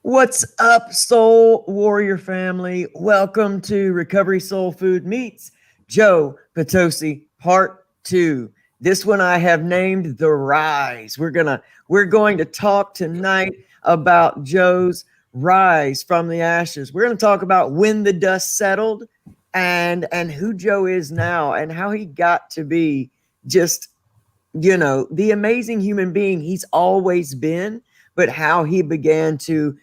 What's up, Soul Warrior family? Welcome to Recovery Soul Food Meets Joe Potosi Part 2. This one I have named The Rise. We're going to talk tonight about Joe's rise from the ashes. We're going to talk about when the dust settled and who Joe is now and how he got to be just, the amazing human being he's always been, but how he began to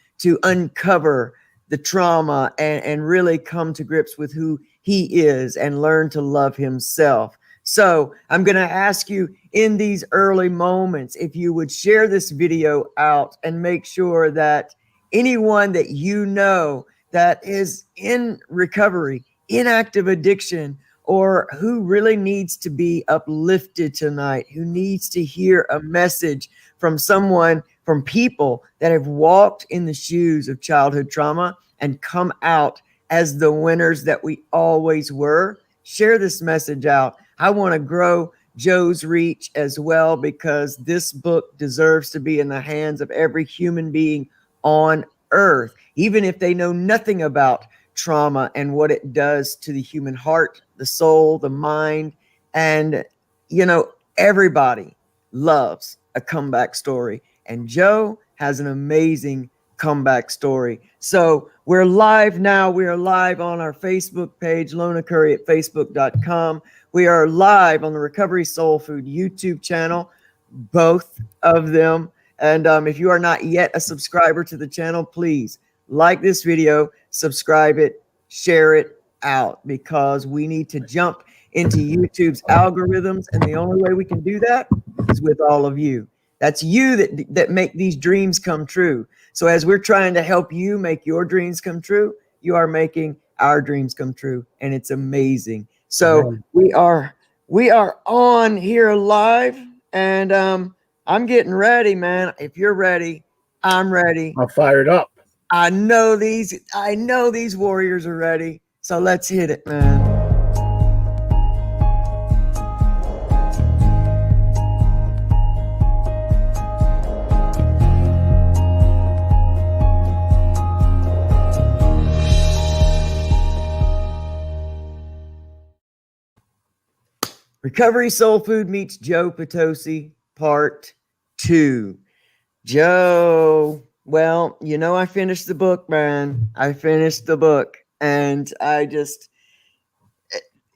uncover the trauma and really come to grips with who he is and learn to love himself. So I'm going to ask you in these early moments, if you would share this video out and make sure that anyone that you know that is in recovery, in active addiction, or who really needs to be uplifted tonight, who needs to hear a message from someone, from people that have walked in the shoes of childhood trauma and come out as the winners that we always were. Share this message out. I want to grow Joe's reach as well, because this book deserves to be in the hands of every human being on earth, even if they know nothing about trauma and what it does to the human heart, the soul, the mind. And, everybody loves a comeback story. And Joe has an amazing comeback story. So we're live now. We are live on our Facebook page, Lona Curry at facebook.com. We are live on the Recovery Soul Food YouTube channel, both of them. And if you are not yet a subscriber to the channel, please like this video, subscribe it, share it out, because we need to jump into YouTube's algorithms. And the only way we can do that is with all of you. That's you that make these dreams come true. So as we're trying to help you make your dreams come true, you are making our dreams come true. And it's amazing. So we are on here live, and I'm getting ready, man. If you're ready, I'm ready. I'm fired up. I know these warriors are ready. So let's hit it, man. Recovery Soul Food Meets Joe Potosi Part 2. Joe, well, I finished the book, man. I finished the book, and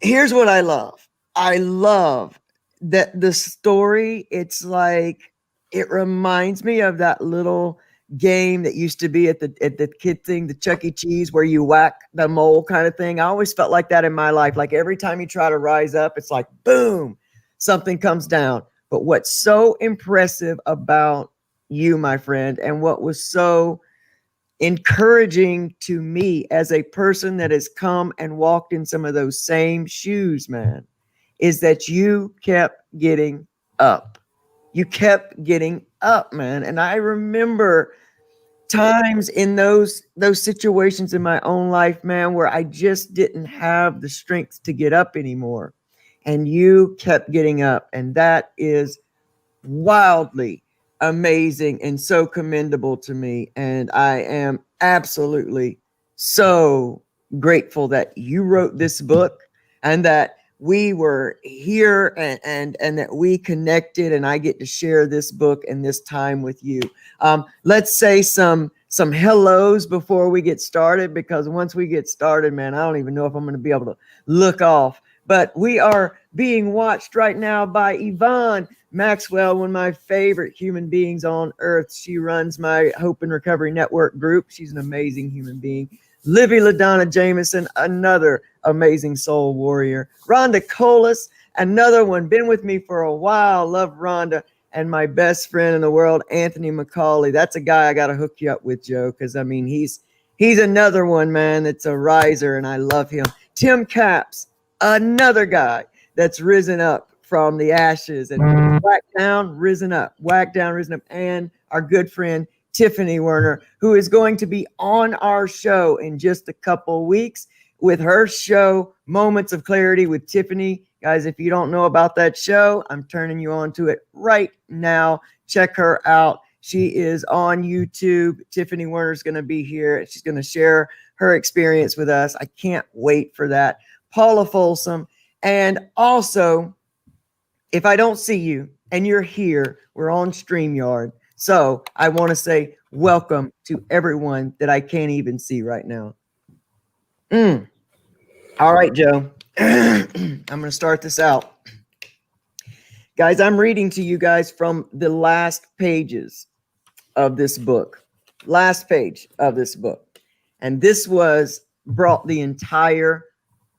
here's what I love. I love that the story, it's like, it reminds me of that little game that used to be at the kid thing, the Chuck E. Cheese, where you whack the mole kind of thing. I always felt like that in my life. Like every time you try to rise up, it's like, boom, something comes down. But what's so impressive about you, my friend, and what was so encouraging to me as a person that has come and walked in some of those same shoes, man, is that you kept getting up. You kept getting up, man. And I remember times in those situations in my own life, man, where I just didn't have the strength to get up anymore. And you kept getting up. And that is wildly amazing and so commendable to me. And I am absolutely so grateful that you wrote this book and that we were here and that we connected, and I get to share this book and this time with you. Let's say some hellos before we get started, because once we get started, man, I don't even know if I'm going to be able to look off. But we are being watched right now by Yvonne Maxwell, one of my favorite human beings on earth. She runs my Hope and Recovery Network group. She's an amazing human being. Livy LaDonna Jameson, another amazing soul warrior. Rhonda Colas, another one, been with me for a while. Love Rhonda. And my best friend in the world, Anthony McCauley. That's a guy I got to hook you up with, Joe, because I mean, he's another one, man, that's a riser, and I love him. Tim Capps, another guy that's risen up from the ashes and whacked down, risen up, whacked down, risen up. And our good friend Tiffany Werner, who is going to be on our show in just a couple weeks with her show, Moments of Clarity with Tiffany. Guys, if you don't know about that show, I'm turning you on to it right now. Check her out. She is on YouTube. Tiffany Werner's going to be here. She's going to share her experience with us. I can't wait for that. Paula Folsom. And also, if I don't see you and you're here, we're on StreamYard. So I want to say welcome to everyone that I can't even see right now. All right, Joe. I'm going to start this out. Guys, I'm reading to you guys from the last pages of this book. Last page of this book. And this brought the entire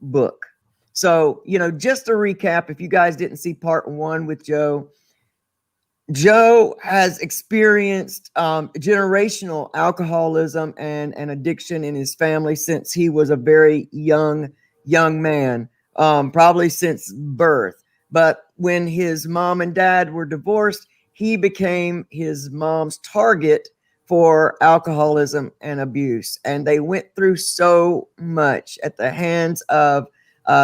book. So, just to recap, if you guys didn't see part 1 with Joe, Joe has experienced generational alcoholism and addiction in his family since he was a very young man, probably since birth. But when his mom and dad were divorced, he became his mom's target for alcoholism and abuse. And they went through so much at the hands of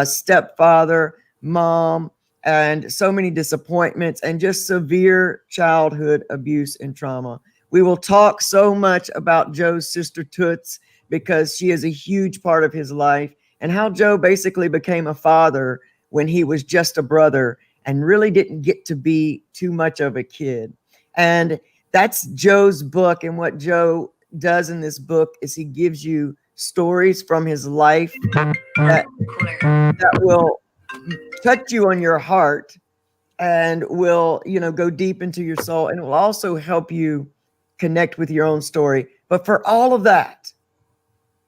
stepfather, mom, and so many disappointments and just severe childhood abuse and trauma. We will talk so much about Joe's sister Toots because she is a huge part of his life, and how Joe basically became a father when he was just a brother and really didn't get to be too much of a kid. And that's Joe's book. And what Joe does in this book is he gives you stories from his life that will touch you on your heart and will, go deep into your soul, and it will also help you connect with your own story. But for all of that,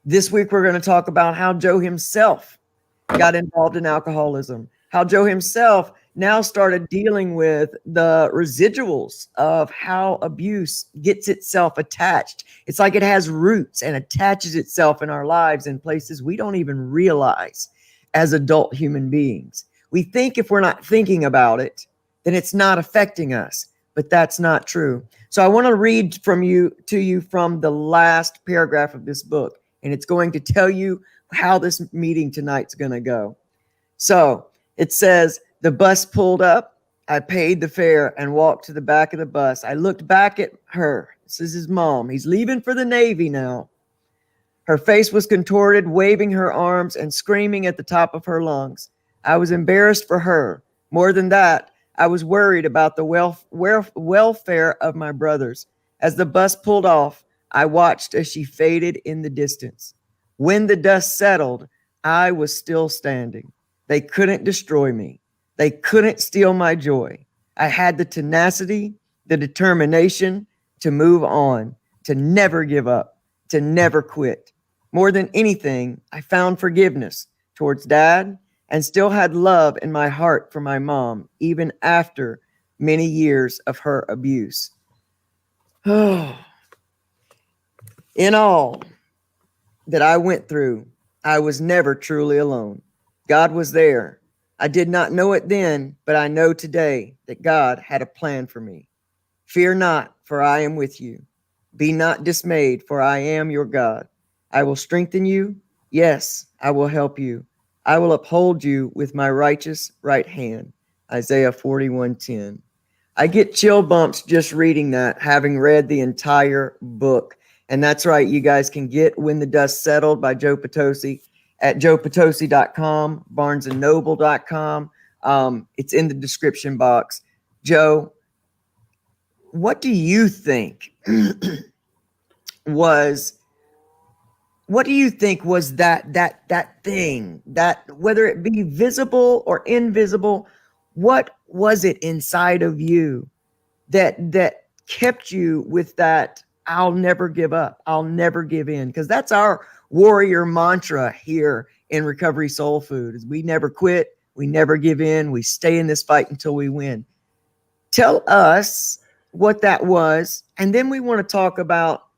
this week we're going to talk about how Joe himself got involved in alcoholism, how Joe himself now started dealing with the residuals of how abuse gets itself attached. It's like it has roots and attaches itself in our lives in places we don't even realize as adult human beings. We think if we're not thinking about it, then it's not affecting us, but that's not true. So I want to read to you from the last paragraph of this book, and it's going to tell you how this meeting tonight's going to go. So it says, the bus pulled up. I paid the fare and walked to the back of the bus. I looked back at her. This is his mom. He's leaving for the Navy now. Her face was contorted, waving her arms and screaming at the top of her lungs. I was embarrassed for her. More than that, I was worried about the welfare of my brothers. As the bus pulled off, I watched as she faded in the distance. When the dust settled, I was still standing. They couldn't destroy me. They couldn't steal my joy. I had the tenacity, the determination to move on, to never give up, to never quit. More than anything, I found forgiveness towards Dad and still had love in my heart for my mom, even after many years of her abuse. In all that I went through, I was never truly alone. God was there. I did not know it then, but I know today that God had a plan for me. Fear not, for I am with you. Be not dismayed, for I am your God. I will strengthen you. Yes, I will help you. I will uphold you with my righteous right hand. Isaiah 41:10. I get chill bumps just reading that, having read the entire book. And that's right, you guys can get When the Dust Settled by Joe Potosi at joepotosi.com, barnesandnoble.com. It's in the description box. Joe, what do you think was that thing, that whether it be visible or invisible, what was it inside of you that kept you with that I'll never give up, I'll never give in? Because that's our warrior mantra here in Recovery Soul Food, is we never quit, we never give in, we stay in this fight until we win. Tell us what that was, and then we want to talk about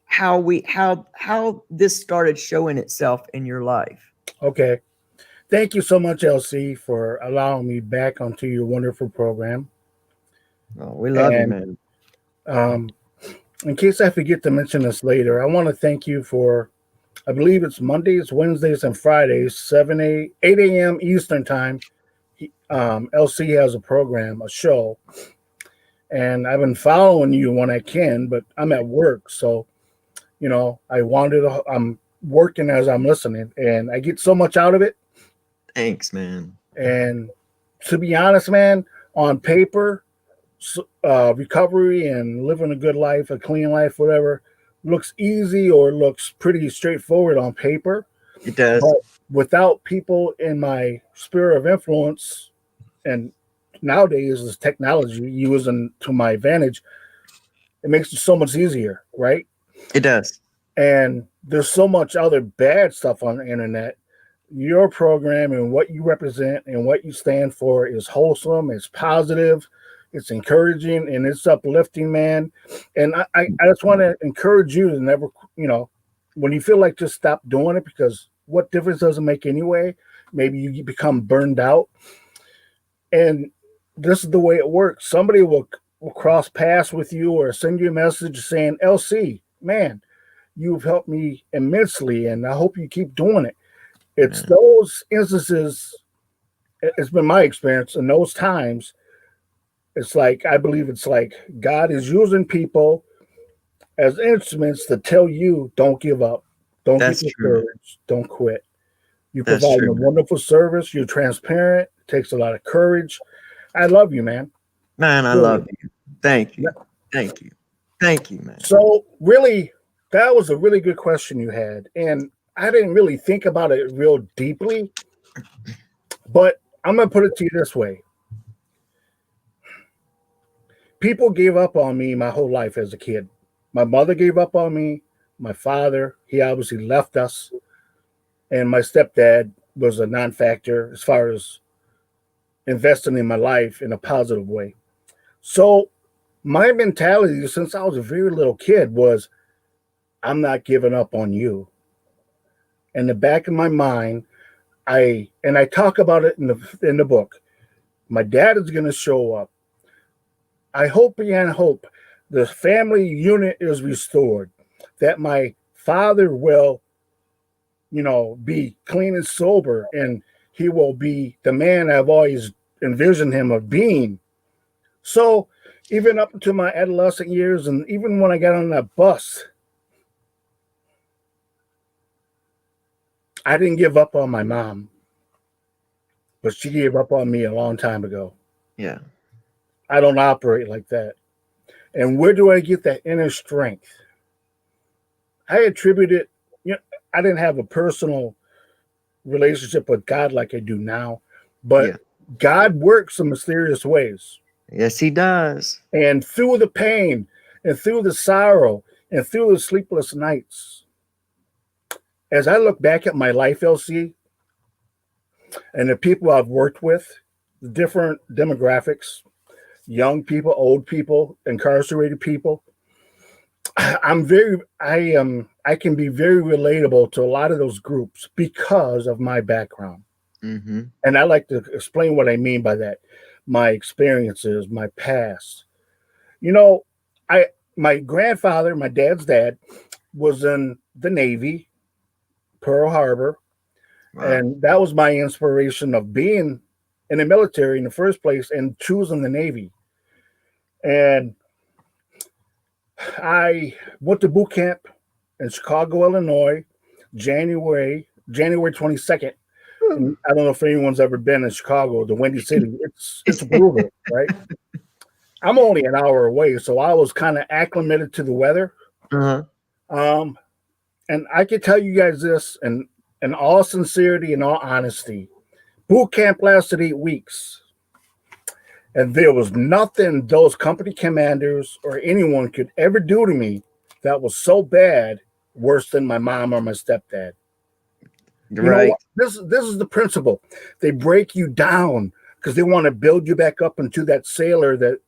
how this started showing itself in your life. Okay. Thank you so much, LC, for allowing me back onto your wonderful program. Oh, we love you, man. In case I forget to mention this later, I want to thank you for, I believe it's Mondays, Wednesdays, and Fridays, 8 a.m. Eastern time. LC has a program, a show, and I've been following you when I can, but I'm at work, so I'm working as I'm listening, and I get so much out of it. Thanks, man. And to be honest, man, on paper, recovery and living a good life, a clean life, whatever, looks easy or looks pretty straightforward on paper. It does. But without people in my sphere of influence, and nowadays is technology using to my advantage, it makes it so much easier, right? It does. And there's so much other bad stuff on the internet. Your program and what you represent and what you stand for is wholesome, it's positive, it's encouraging, and it's uplifting, man. And I just want to encourage you to never, when you feel like just stop doing it, because what difference does it make anyway? Maybe you become burned out. And this is the way it works. Somebody will cross paths with you or send you a message saying, LC, man, you've helped me immensely, and I hope you keep doing it. It's those instances, it's been my experience in those times. It's like, I believe it's like God is using people as instruments to tell you, don't give up, don't That's get true. discouraged, don't quit. You That's provide a true. wonderful service, you're transparent, it takes a lot of courage. I love you, man. Man, I Really. love you. Thank you. Thank you. Thank you, man. So, really, that was a really good question you had. And I didn't really think about it real deeply, but I'm going to put it to you this way. People gave up on me my whole life as a kid. My mother gave up on me. My father, he obviously left us. And my stepdad was a non-factor as far as investing in my life in a positive way. So my mentality since I was a very little kid was, I'm not giving up on you. In the back of my mind, I talk about it in the book. My dad is going to show up. I hope beyond hope the family unit is restored, that my father will, be clean and sober, and he will be the man I've always envisioned him of being. So even up to my adolescent years, and even when I got on that bus, I didn't give up on my mom, but she gave up on me a long time ago. Yeah. I don't operate like that. And where do I get that inner strength? I attribute it, I didn't have a personal relationship with God like I do now, but God works in mysterious ways. Yes, he does. And through the pain and through the sorrow and through the sleepless nights, as I look back at my life, LC, and the people I've worked with, the different demographics, young people, old people, incarcerated people, I can be very relatable to a lot of those groups because of my background. Mm-hmm. And I like to explain what I mean by that. My experiences, my past. My grandfather, my dad's dad, was in the Navy, Pearl Harbor. Wow. And that was my inspiration of being in the military in the first place and choosing the Navy. And I went to boot camp in Chicago, Illinois, January 22nd. And I don't know if anyone's ever been in Chicago, the Windy City. It's brutal, right? I'm only an hour away, so I was kind of acclimated to the weather. Uh-huh. And I can tell you guys this, and in all sincerity and all honesty, boot camp lasted 8 weeks. And there was nothing those company commanders or anyone could ever do to me that was so bad, worse than my mom or my stepdad. Right. This is the principle. They break you down because they want to build you back up into that sailor that,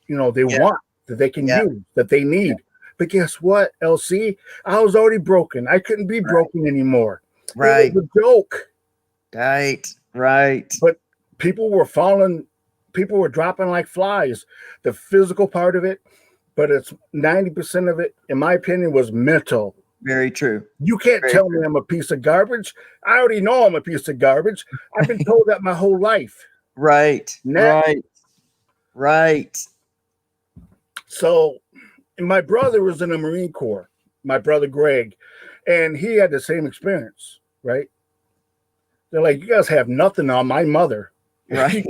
they want, that they can use, that they need. But guess what, LC? I was already broken. I couldn't be broken anymore. Right. It was a joke. Right. But people were falling. People were dropping like flies. The physical part of it, but it's 90% of it, in my opinion, was mental. Very true. You can't tell me I'm a piece of garbage. I already know I'm a piece of garbage. I've been told that my whole life. Right. Next. Right. So, and my brother was in the Marine Corps, my brother Greg, and he had the same experience, right? They're like, you guys have nothing on my mother. Right.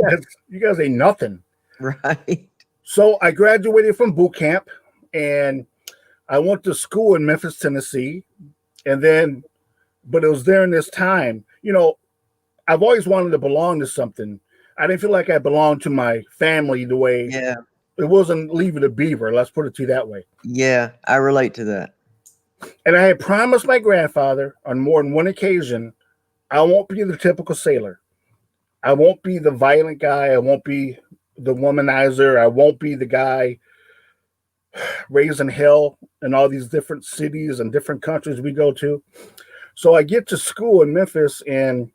You guys ain't nothing. Right. So I graduated from boot camp and I went to school in Memphis, Tennessee. And then, but it was during this time, I've always wanted to belong to something. I didn't feel like I belonged to my family the way Yeah. it wasn't Leave It a Beaver. Let's put it to you that way. Yeah. I relate to that. And I had promised my grandfather on more than one occasion, I won't be the typical sailor. I won't be the violent guy. I won't be the womanizer. I won't be the guy raising hell in all these different cities and different countries we go to. So I get to school in Memphis, and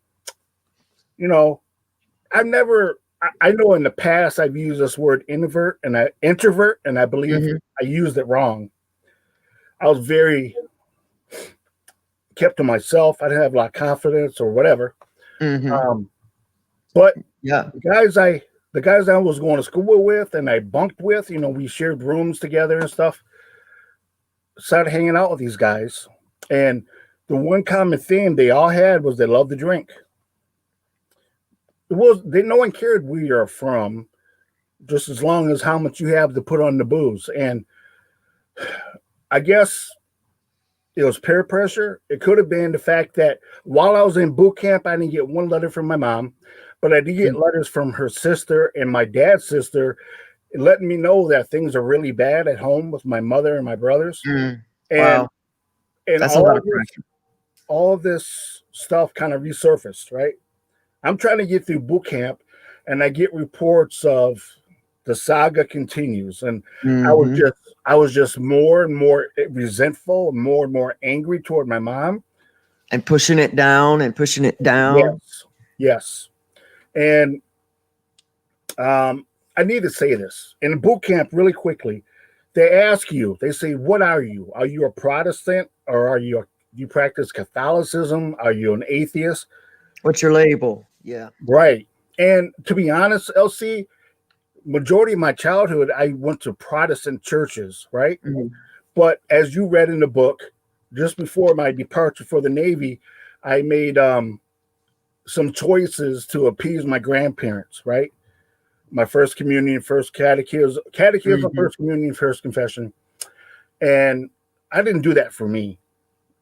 I've never. I know in the past I've used this word introvert, and I believe I used it wrong. I was very kept to myself. I didn't have a lot of confidence or whatever. But Yeah. the guys I was going to school with and I bunked with, we shared rooms together and stuff. Started hanging out with these guys, and the one common theme they all had was they loved to drink. No one cared where you're from, just as long as how much you have to put on the booze. And I guess it was peer pressure. It could have been the fact that while I was in boot camp, I didn't get one letter from my mom, but I did get letters from her sister and my dad's sister, letting me know that things are really bad at home with my mother and my brothers. And Wow. and That's a lot of pressure. all of this stuff kind of resurfaced, right? I'm trying to get through boot camp, and I get reports of the saga continues, and I was just more and more resentful, more and more angry toward my mom, and pushing it down and pushing it down. Yes. And I need to say this in boot camp really quickly. They ask you, they say, "What are you? Are you a Protestant, or do you practice Catholicism? Are you an atheist? What's your label?" Yeah. Right. And to be honest, LC, majority of my childhood, I went to Protestant churches, right? But as you read in the book, just before my departure for the Navy, I made some choices to appease my grandparents, right? My first communion, first catechism, first communion, first confession. And I didn't do that for me.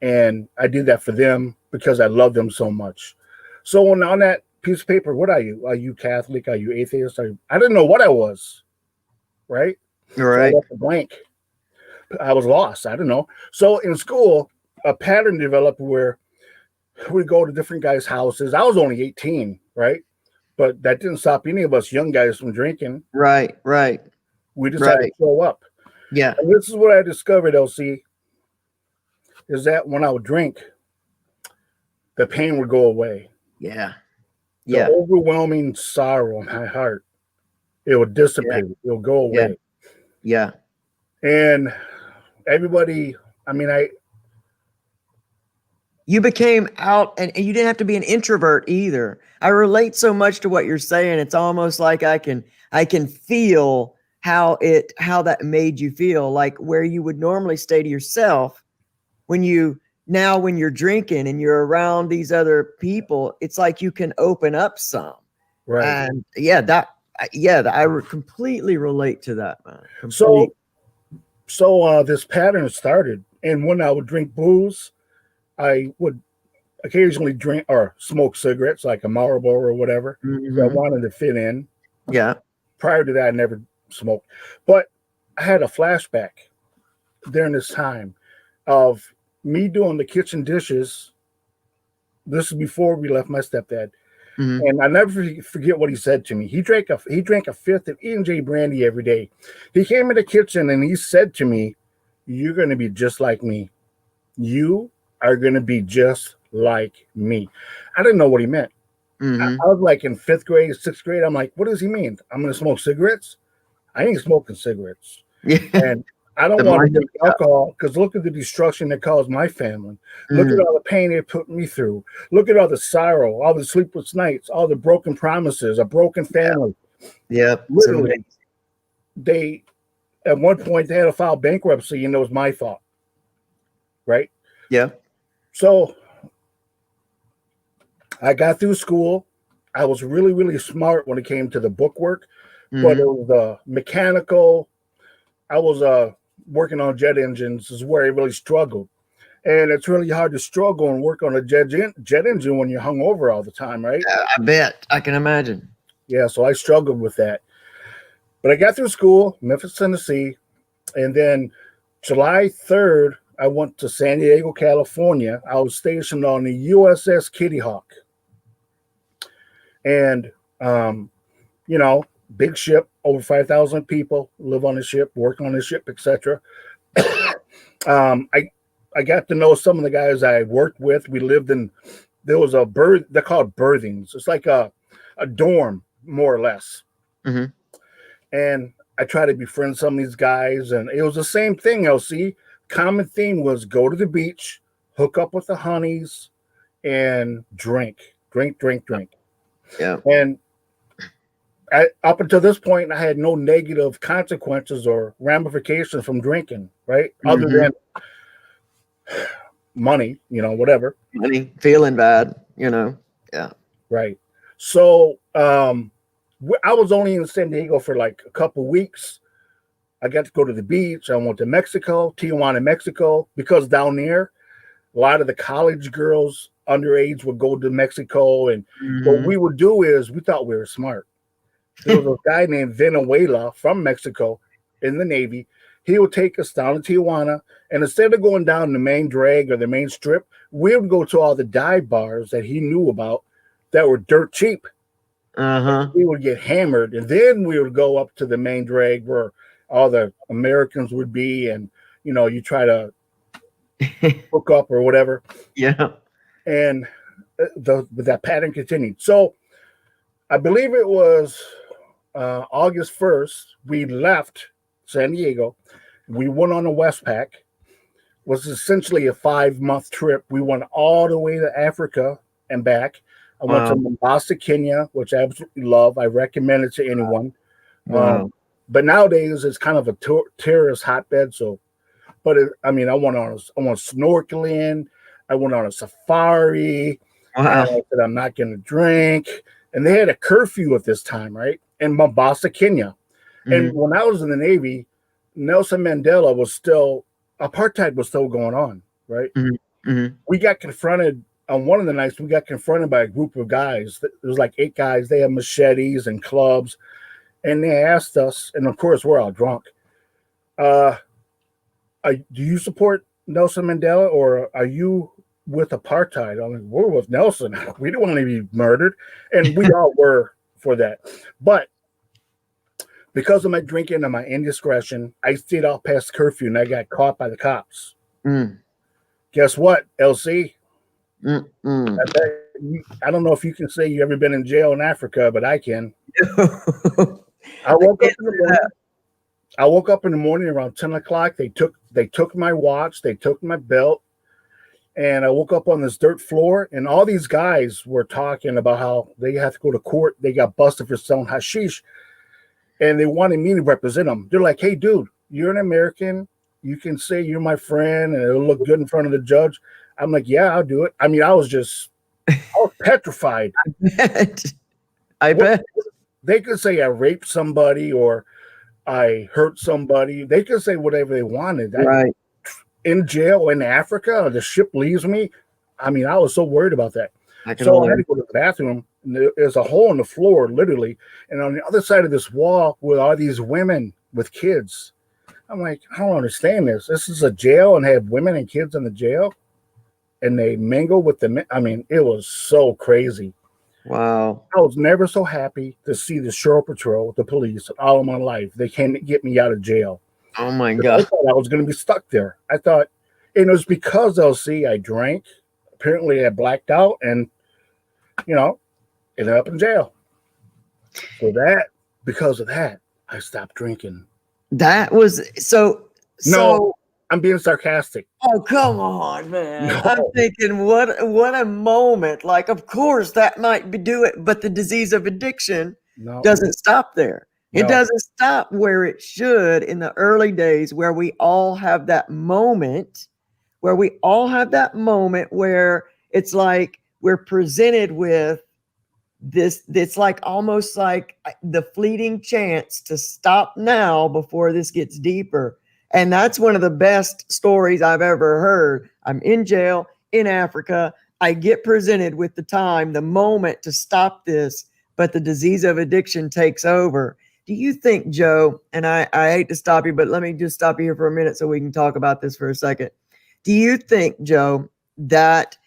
And I did that for them because I love them so much. So on that piece of paper, what are you? Are you Catholic? Are you atheist? I didn't know what I was, right? Right. So I left it blank. I was lost. I don't know. So in school, a pattern developed where we go to different guys' houses. I was only 18, right? But that didn't stop any of us young guys from drinking. Right. We decided to show up. Yeah. And this is what I discovered, LC, is that when I would drink, the pain would go away. Yeah. The overwhelming sorrow in my heart, it would dissipate. It will go away. Yeah. And everybody, you became out, and you didn't have to be an introvert either. I relate so much to what you're saying. It's almost like I can feel how that made you feel, like where you would normally stay to yourself when you're drinking and you're around these other people, it's like you can open up some. Right. And I would completely relate to that, man. So this pattern started, and when I would drink booze, I would occasionally drink or smoke cigarettes, like a Marlboro or whatever. I wanted to fit in. Yeah. Prior to that, I never smoked, but I had a flashback during this time of me doing the kitchen dishes. This is before we left my stepdad. And I never forget what he said to me. He drank a fifth of E&J brandy every day. He came in the kitchen and he said to me, "You're going to be just like me. You are going to be just like me." I didn't know what he meant. I was like in 5th grade, 6th grade. I'm like, what does he mean? I'm going to smoke cigarettes? I ain't smoking cigarettes. Yeah. And I don't want to drink alcohol because look at the destruction that caused my family. Look at all the pain they put me through. Look at all the sorrow, all the sleepless nights, all the broken promises, a broken family. Yeah. Literally, they At one point, they had to file bankruptcy, and it was my fault, right? Yeah. So I got through school. I was really, really smart when it came to the bookwork, but it Mm-hmm. was mechanical. I was working on jet engines is where I really struggled. And it's really hard to struggle and work on a jet engine when you're hungover all the time, right? I bet. I can imagine. Yeah, so I struggled with that. But I got through school, Memphis, Tennessee, and then July 3rd, I went to San Diego, California. I was stationed on the USS Kitty Hawk. And, you know, big ship, over 5,000 people live on the ship, work on the ship, etc. I got to know some of the guys I worked with. We lived in, there was a bird, they're called berthings. It's like a dorm, more or less. Mm-hmm. And I tried to befriend some of these guys, and it was the same thing, LC. Common theme was go to the beach, hook up with the honeys, and drink. Yeah. And up until this point, I had no negative consequences or ramifications from drinking, right? Other Mm-hmm. than money, whatever. Money, feeling bad, Yeah. Right. So I was only in San Diego for like a couple weeks. I got to go to the beach. I went to Mexico, Tijuana, Mexico, because down there, a lot of the college girls underage would go to Mexico. And what Mm-hmm. we would do is we thought we were smart. There was a guy named Venezuela from Mexico in the Navy. He would take us down to Tijuana, and instead of going down the main drag or the main strip, we would go to all the dive bars that he knew about that were dirt cheap. Uh-huh. We would get hammered, and then we would go up to the main drag where all the Americans would be, and you try to hook up or whatever. Yeah. And that pattern continued. So I believe it was August 1st, we left San Diego. We went on a Westpac. It was essentially a 5-month trip. We went all the way to Africa and back. I went to Wow. Mombasa, Kenya, which I absolutely love. I recommend it to anyone. Wow. But nowadays it's kind of a tourist hotbed. So, but I went snorkeling. I went on a safari. And I Wow. said, I'm not going to drink. And they had a curfew at this time, right? In Mombasa, Kenya. And Mm-hmm. when I was in the Navy, Nelson Mandela apartheid was still going on, right? Mm-hmm. Mm-hmm. We got confronted on one of the nights, we got confronted by a group of guys. There was like 8 guys. They had machetes and clubs. And they asked us, and of course, we're all drunk. Do you support Nelson Mandela, or are you with apartheid? I'm like, we're with Nelson. We don't want to be murdered. And we all were for that. But because of my drinking and my indiscretion, I stayed out past curfew and I got caught by the cops. Mm. Guess what, LC? Mm-mm. I don't know if you can say you've ever been in jail in Africa, but I can. I I woke up can't in the do morning. that. I woke up in the morning around 10 o'clock. They took my watch, they took my belt, and I woke up on this dirt floor, and all these guys were talking about how they have to go to court. They got busted for selling hashish, and they wanted me to represent them. They're like, hey, dude, you're an American. You can say you're my friend, and it'll look good in front of the judge. I'm like, yeah, I'll do it. I was petrified. I bet. They could say I raped somebody or I hurt somebody. They could say whatever they wanted. Right. In jail in Africa, the ship leaves me. I was so worried about that. I can So I only. had to go to the bathroom. And there's a hole in the floor, literally. And on the other side of this wall were all these women with kids. I'm like, I don't understand this. This is a jail and have women and kids in the jail. And they mingle with the men. It was so crazy. Wow. I was never so happy to see the Shore Patrol, the police, all of my life. They came to get me out of jail. Oh my I God. thought I was going to be stuck there. I thought, and it was because LC, I drank. Apparently, I blacked out and, ended up in jail. Because of that, I stopped drinking. That was so. No, I'm being sarcastic. Oh, come on, man. No. I'm thinking, what a moment. Like, of course, that might do it, but the disease of addiction No, doesn't stop there. It No. doesn't stop where it should in the early days where we all have that moment, where it's like we're presented with this, it's like almost like the fleeting chance to stop now before this gets deeper. And that's one of the best stories I've ever heard. I'm in jail in Africa. I get presented with the moment to stop this, but the disease of addiction takes over. Do you think, Joe, and I hate to stop you, but let me just stop you here for a minute so we can talk about this for a second. Do you think, Joe, that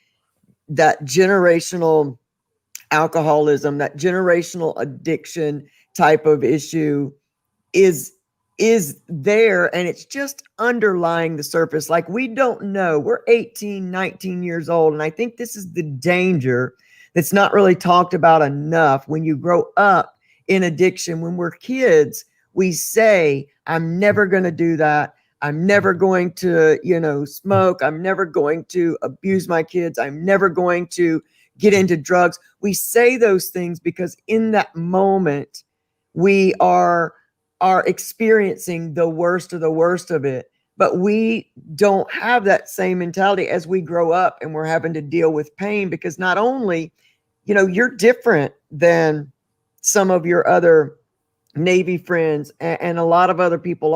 generational alcoholism, that generational addiction type of issue is there, and it's just underlying the surface? Like, we don't know. We're 18, 19 years old, and I think this is the danger that's not really talked about enough. When you grow up in addiction, when we're kids, we say, I'm never going to do that. I'm never going to, smoke. I'm never going to abuse my kids. I'm never going to get into drugs. We say those things because in that moment we are experiencing the worst of it. But we don't have that same mentality as we grow up and we're having to deal with pain, because not only, you're different than some of your other Navy friends and a lot of other people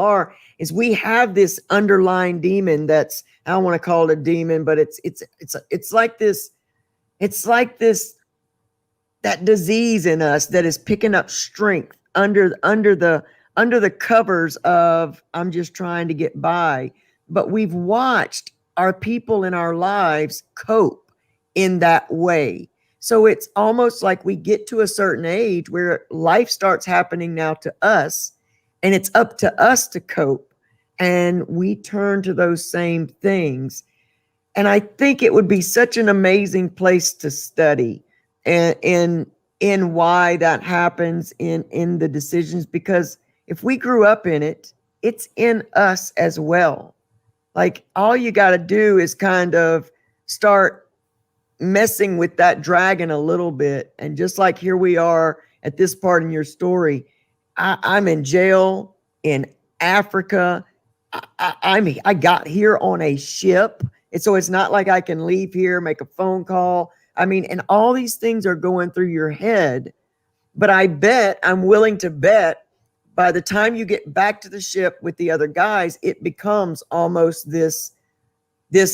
is we have this underlying demon that's, I don't want to call it a demon, but it's like this, that disease in us that is picking up strength under the covers of, I'm just trying to get by. But we've watched our people in our lives cope in that way. So it's almost like we get to a certain age where life starts happening now to us, and it's up to us to cope. And we turn to those same things. And I think it would be such an amazing place to study and in why that happens in the decisions, because if we grew up in it, it's in us as well. Like, all you got to do is kind of start messing with that dragon a little bit. And just like here we are at this part in your story, I'm in jail in Africa. I got here on a ship. And so it's not like I can leave here, make a phone call. I mean, and all these things are going through your head. But I'm willing to bet, by the time you get back to the ship with the other guys, it becomes almost this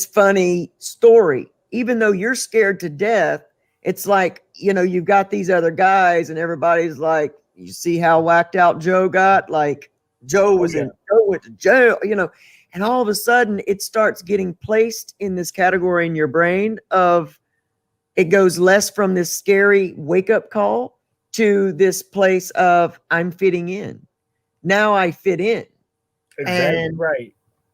funny story. Even though you're scared to death, it's like, you've got these other guys and everybody's like, you see how whacked out Joe got? Like, Joe went to jail, and all of a sudden it starts getting placed in this category in your brain of, it goes less from this scary wake up call to this place of, I'm fitting in. Now I fit in. Exactly right.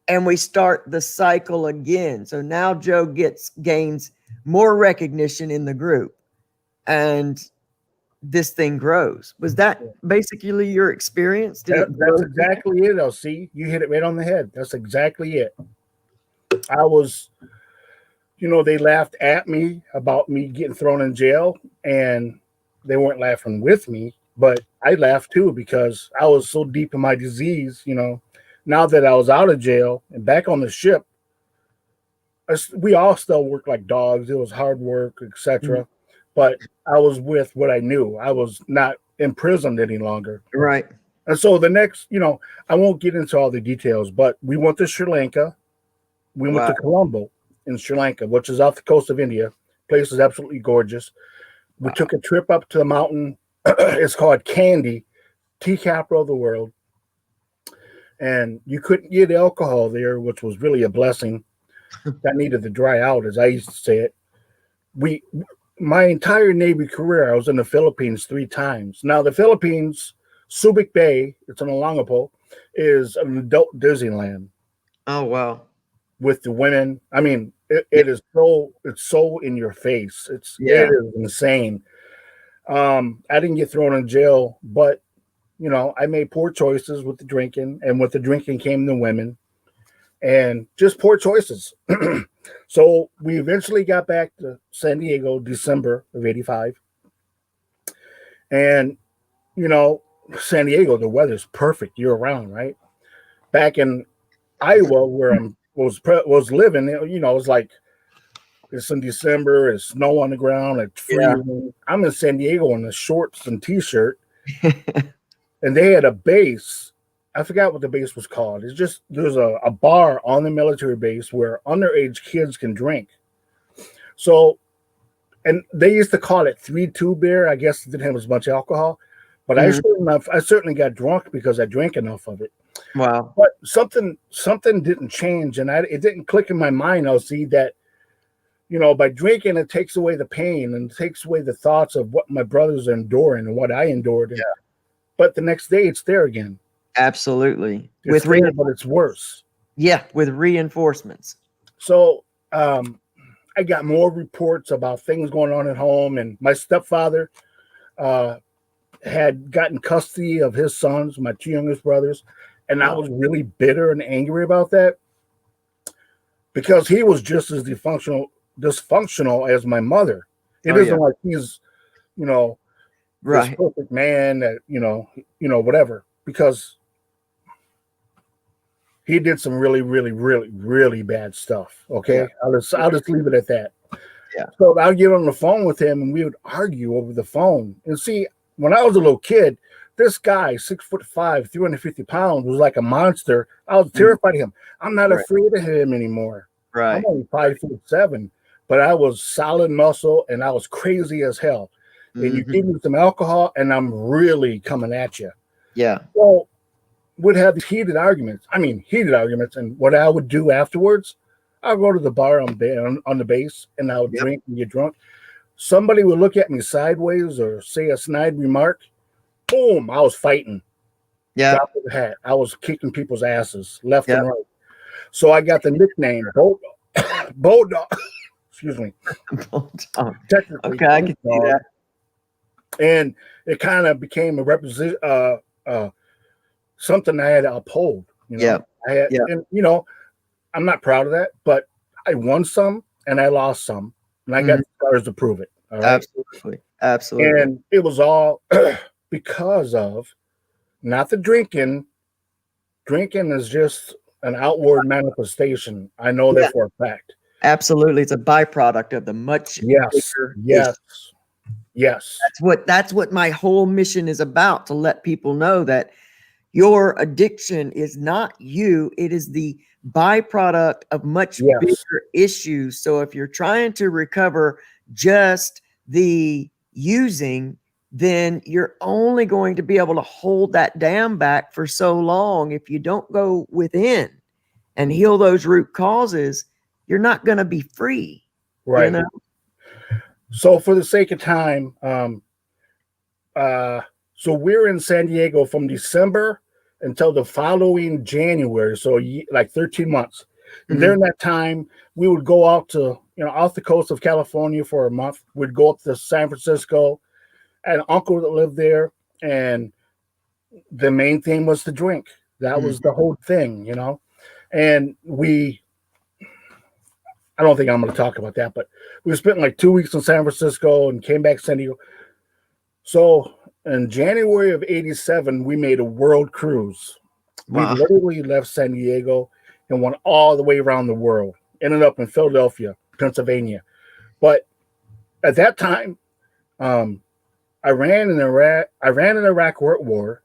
And we start the cycle again. So now Joe gains more recognition in the group, and this thing grows. Was that basically your experience? That's exactly it. Oh, see, you hit it right on the head. That's exactly it. I was, they laughed at me about me getting thrown in jail, and they weren't laughing with me, but I laughed too, because I was so deep in my disease. Now that I was out of jail and back on the ship, we all still worked like dogs. It was hard work, etc. Mm-hmm. But I was with what I knew. I was not imprisoned any longer. Right. And so the next, I won't get into all the details, but we went to Sri Lanka. We went to Colombo in Sri Lanka, which is off the coast of India. Place is absolutely gorgeous. We took a trip up to the mountain. It's called Kandy, tea capital of the world. And you couldn't get alcohol there, which was really a blessing. That needed to dry out, as I used to say it. My entire Navy career, I was in the Philippines 3 times. Now, the Philippines, Subic Bay, it's in Olongapo, is an adult Disneyland. Oh, wow. With the women. I mean, it is so in your face. It is insane. I didn't get thrown in jail, but I made poor choices with the drinking, and with the drinking came the women, and just poor choices. So we eventually got back to San Diego, December of '85. And, San Diego, the weather's perfect year round, right? Back in Iowa, where was living, it's like it's in December, it's snow on the ground, it's Yeah. freezing. I'm in San Diego in the shorts and t-shirt, and they had a base. I forgot what the base was called. It's just there's a bar on the military base where underage kids can drink. So, and they used to call it 3-2 beer. I guess it didn't have as much alcohol, but Mhm. I certainly got drunk because I drank enough of it. Wow. But something didn't change, and it didn't click in my mind. I'll see that by drinking, it takes away the pain and takes away the thoughts of what my brothers are enduring and what I endured. But the next day, it's there again. Absolutely. It's there, but it's worse. Yeah, with reinforcements. So I got more reports about things going on at home, and my stepfather had gotten custody of his sons, my two youngest brothers, and I was really bitter and angry about that because he was just as dysfunctional as my mother. It isn't like he's, this perfect man that whatever, because he did some really, really, really, really bad stuff. Okay, yeah. I'll just leave it at that. Yeah. So I'd get on the phone with him, and we would argue over the phone. And see, when I was a little kid, this guy, 6'5", 350 pounds, was like a monster. I was terrified of him. I'm not afraid of him anymore. Right. I'm only 5'7", but I was solid muscle, and I was crazy as hell. And you give me some alcohol, and I'm really coming at you. Yeah. Well, would have these heated arguments. And what I would do afterwards, I'll go to the bar on the base, and I would drink and get drunk. Somebody would look at me sideways or say a snide remark. Boom, I was fighting. Yeah. Drop of the hat. I was kicking people's asses left and right. So I got the nickname Bulldog. Excuse me. Bulldog. Technically, okay, I can see that. And it kind of became a something I had to uphold. And I'm not proud of that, but I won some and I lost some, and I got the scars to prove it. All right? Absolutely. And it was all because of not the drinking. Drinking is just an outward manifestation. I know that for a fact. Absolutely, it's a byproduct of the much bigger issue. Yes. That's what my whole mission is about, to let people know that your addiction is not you. It is the byproduct of much bigger issues. So if you're trying to recover just the using, then you're only going to be able to hold that dam back for so long. If you don't go within and heal those root causes, you're not going to be free. Right. You know? So for the sake of time, so we're in San Diego from December until the following January. So like 13 months. And during that time, we would go out to, off the coast of California for a month. We'd go up to San Francisco. I had an uncle that lived there. And the main thing was to drink. That was the whole thing, And I don't think I'm going to talk about that, but we spent like 2 weeks in San Francisco and came back to San Diego. So in January of '87, we made a world cruise. Wow. We literally left San Diego and went all the way around the world. Ended up in Philadelphia, Pennsylvania. But at that time, Iran and Iraq war.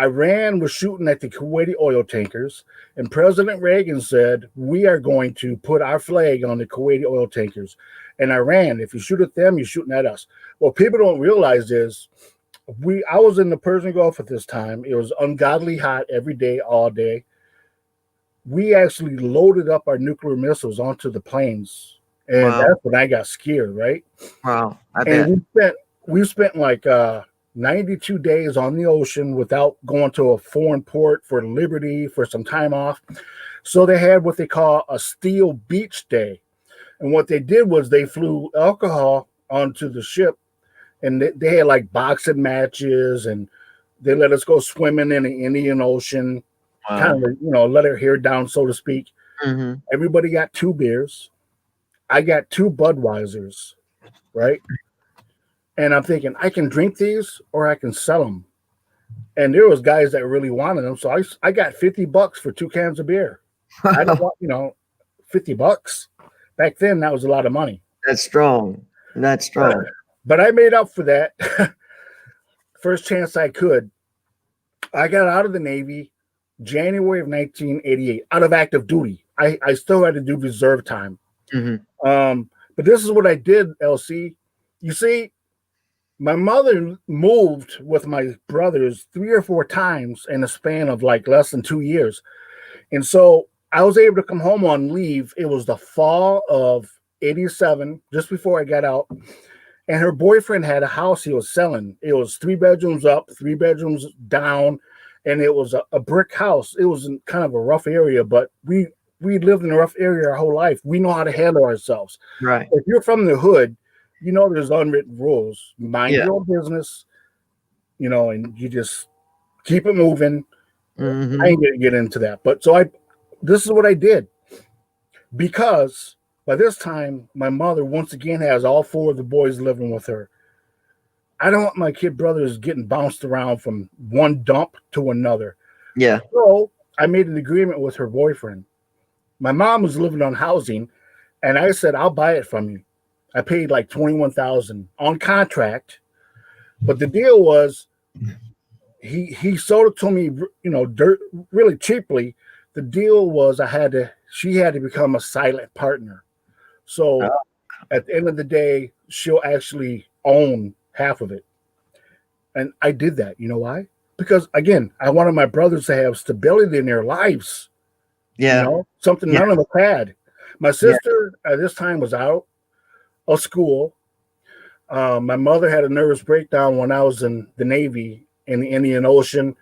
Iran was shooting at the Kuwaiti oil tankers, and President Reagan said, we are going to put our flag on the Kuwaiti oil tankers. And Iran, if you shoot at them, you're shooting at us. What people don't realize is I was in the Persian Gulf at this time. It was ungodly hot every day, all day. We actually loaded up our nuclear missiles onto the planes. And that's when I got scared, right? Wow. We spent like 92 days on the ocean without going to a foreign port for liberty, for some time off. So they had what they call a steel beach day. And what they did was they flew alcohol onto the ship, and they had like boxing matches, and they let us go swimming in the Indian Ocean, kind of, let our hair down, so to speak. Everybody got 2 beers. I got 2 Budweisers, right? And I'm thinking, I can drink these or I can sell them. and there was guys that really wanted them. So I got $50 for 2 cans of beer. I don't want, $50 back then. That was a lot of money. That's strong. That's strong. But I made up for that. First chance I could. I got out of the Navy January of 1988, out of active duty. I still had to do reserve time. But this is what I did, LC. You see, my mother moved with my brothers 3 or 4 times in a span of like less than 2 years. And so I was able to come home on leave. It was the fall of 87, just before I got out. And her boyfriend had a house he was selling. It was 3 bedrooms up, 3 bedrooms down, and it was a brick house. It was in kind of a rough area, but we lived in a rough area our whole life. We know how to handle ourselves. Right. If you're from the hood, there's unwritten rules. You mind your own business, and you just keep it moving. I ain't gonna get into that. But this is what I did, because by this time, my mother once again has all 4 of the boys living with her. I don't want my kid brothers getting bounced around from one dump to another. Yeah. So I made an agreement with her boyfriend. My mom was living on housing, and I said, I'll buy it from you. I paid like $21,000 on contract, but the deal was he sold it to me, really cheaply. The deal was she had to become a silent partner. So at the end of the day, she'll actually own half of it. And I did that. You know why? Because again, I wanted my brothers to have stability in their lives. Yeah. Something none of us had. My sister at this time was out of school. My mother had a nervous breakdown when I was in the Navy in the Indian Ocean.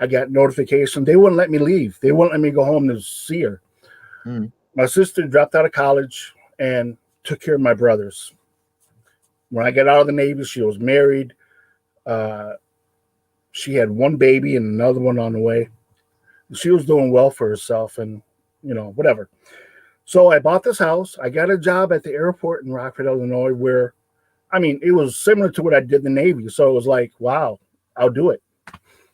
I got notification. They wouldn't let me leave. They wouldn't let me go home to see her. My sister dropped out of college and took care of my brothers. When I got out of the Navy, she was married. She had 1 baby and another one on the way. She was doing well for herself and, whatever. So I bought this house. I got a job at the airport in Rockford, Illinois, where, it was similar to what I did in the Navy. So it was like, wow, I'll do it,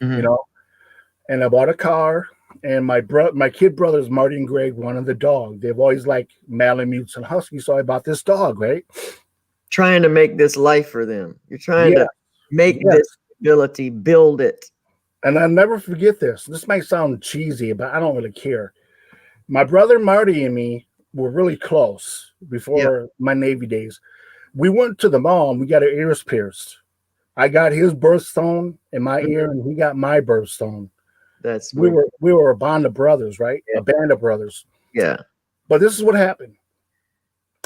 And I bought a car. And my kid brothers, Marty and Greg, wanted the dog. They've always liked Malamutes and Huskies, so I bought this dog, right? Trying to make this life for them. You're trying to make this ability, build it. And I'll never forget this. This might sound cheesy, but I don't really care. My brother Marty and me were really close before my Navy days. We went to the mall and we got our ears pierced. I got his birthstone in my ear, and he got my birthstone. That's we were a band of brothers, right? A band of brothers. Yeah. But this is what happened.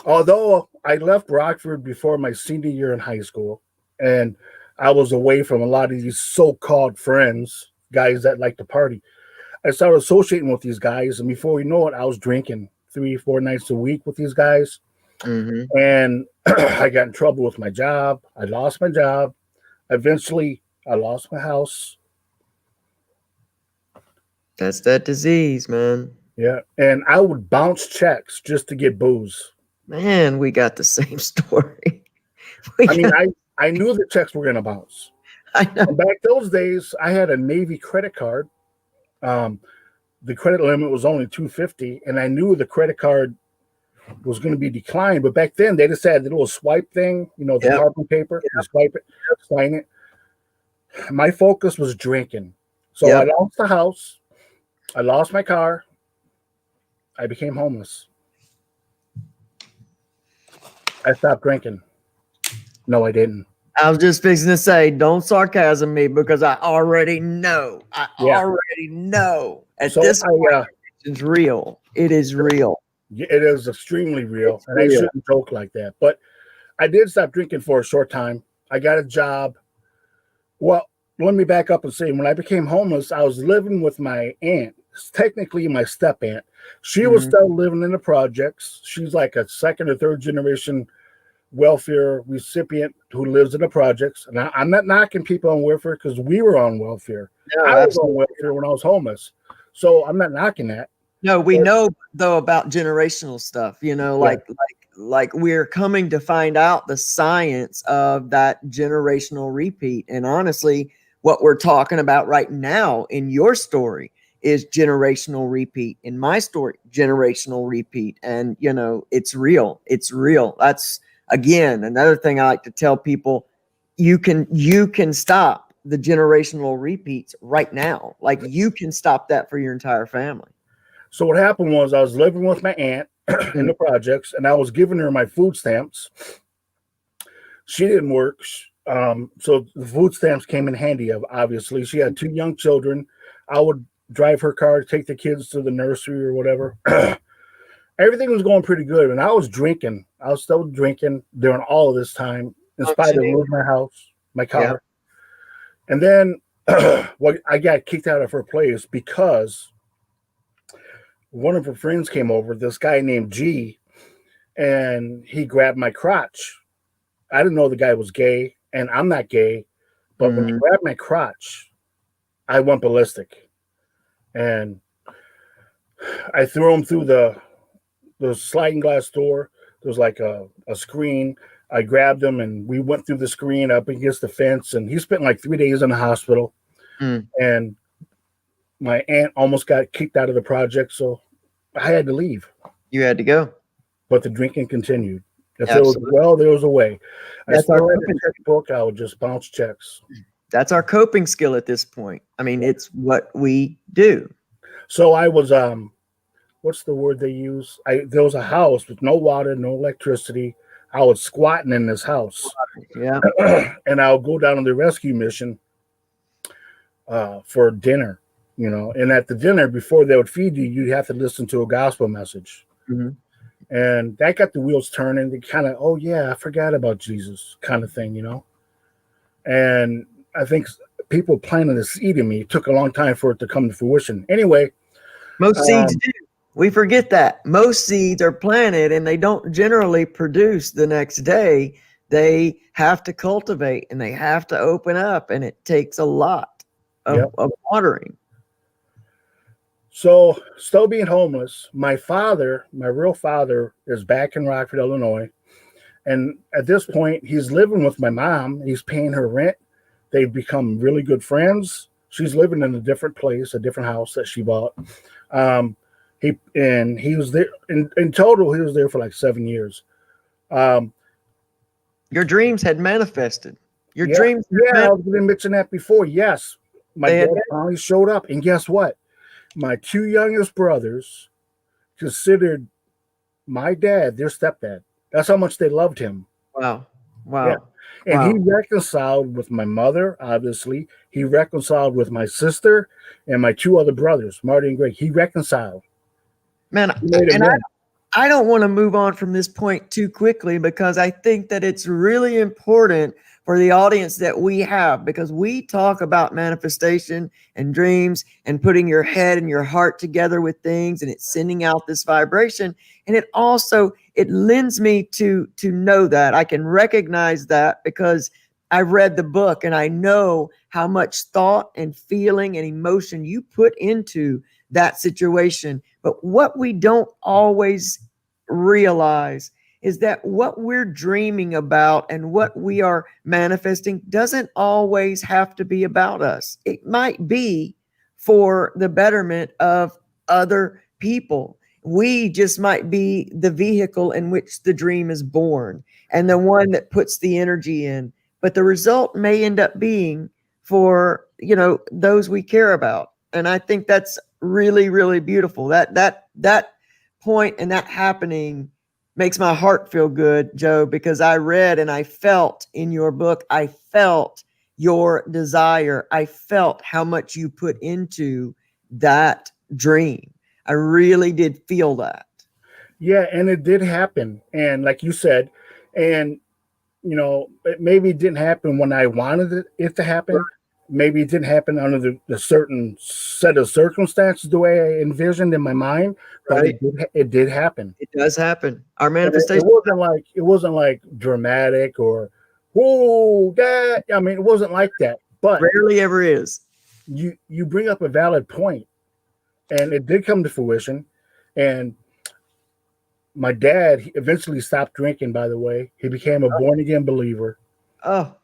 Although I left Rockford before my senior year in high school, and I was away from a lot of these so-called friends, guys that like to party, I started associating with these guys, and before we know it, I was drinking 3-4 nights a week with these guys. And I got in trouble with my job. I lost my job. Eventually, I lost my house. That's that disease, man. Yeah. And I would bounce checks just to get booze. Man, we got the same story. I knew the checks were going to bounce. I know. And back those days, I had a Navy credit card. The credit limit was only $250, and I knew the credit card was going to be declined. But back then, they just had the little swipe thing, the carbon paper. You swipe it, sign it. My focus was drinking. So I lost the house. I lost my car. I became homeless. I stopped drinking. No, I didn't. I was just fixing to say, don't sarcasm me, because I already know. Already know. At this point, it's real. It is real. It is extremely real. I shouldn't joke like that. But I did stop drinking for a short time. I got a job. Well, let me back up and say, when I became homeless, I was living with my aunt. It's technically my step aunt. She was still living in the projects. She's like a 2nd or 3rd generation welfare recipient who lives in the projects. And I'm not knocking people on welfare, because we were on welfare. No, I was on welfare when I was homeless. So I'm not knocking that. No, we know though about generational stuff, like we're coming to find out the science of that generational repeat. And honestly, what we're talking about right now in your story is generational repeat. In my story, generational repeat. And, you know, it's real. It's real. That's, again, another thing I like to tell people. You can stop the generational repeats right now. Like, you can stop that for your entire family. So what happened was I was living with my aunt in the projects, and I was giving her my food stamps. She didn't work. So the food stamps came in handy. Obviously, she had 2 young children. I would drive her car, take the kids to the nursery or whatever. Everything was going pretty good, and I was drinking. I was still drinking during all of this time, in spite of losing my house, my car. Yeah. And then I got kicked out of her place because one of her friends came over, this guy named G, and he grabbed my crotch. I didn't know the guy was gay, and I'm not gay, but when he grabbed my crotch, I went ballistic. And I threw him through the sliding glass door. There was like a screen. I grabbed him, and we went through the screen up against the fence, and he spent like 3 days in the hospital. And my aunt almost got kicked out of the project, so I had to leave. You had to go. But the drinking continued. If there was a well, there was a way. I still had a checkbook. I would just bounce checks. That's our coping skill at this point. I mean, it's what we do. So I was, what's the word they use? There was a house with no water, no electricity. I was squatting in this house. Yeah. And I'll go down on the rescue mission for dinner, you know. And at the dinner, before they would feed you, you'd have to listen to a gospel message. And that got the wheels turning. They kind of, oh, yeah, I forgot about Jesus kind of thing, you know. And I think people planting a seed in me, it took a long time for it to come to fruition. Anyway. Most seeds do. We forget that. Most seeds are planted and they don't generally produce the next day. They have to cultivate and they have to open up, and it takes a lot of watering. So, still being homeless, my father, my real father, is back in Rockford, Illinois. And at this point, he's living with my mom. He's paying her rent. They've become really good friends. She's living in a different place, a different house that she bought. He was there, in total, he was there for like 7 years. Your dreams had manifested. Your dreams. Yeah, I was going to mention that before. Yes, my dad finally showed up. And guess what? My 2 youngest brothers considered my dad their stepdad. That's how much they loved him. Wow. Yeah. And he reconciled with my mother, obviously. He reconciled with my sister and my 2 other brothers, Marty and Greg. He reconciled. Man, and I don't want to move on from this point too quickly, because I think that it's really important for the audience that we have, because we talk about manifestation and dreams and putting your head and your heart together with things, and it's sending out this vibration. And it lends me to know that I can recognize that, because I've read the book and I know how much thought and feeling and emotion you put into that situation. But what we don't always realize is that what we're dreaming about and what we are manifesting doesn't always have to be about us. It might be for the betterment of other people. We just might be the vehicle in which the dream is born and the one that puts the energy in. But the result may end up being for, those we care about. And I think that's really, really beautiful. That point and that happening makes my heart feel good, Joe, because I read and I felt in your book, I felt your desire. I felt how much you put into that dream. I really did feel that. Yeah, and it did happen. And like you said, and maybe it didn't happen when I wanted it to happen. Right. Maybe it didn't happen under the certain set of circumstances the way I envisioned in my mind, but it did happen. It does happen. Our manifestation. It wasn't like dramatic or, whoa, that. I mean, it wasn't like that. But rarely ever is. You bring up a valid point, and it did come to fruition. And my dad eventually stopped drinking. By the way, he became a born again believer. Oh.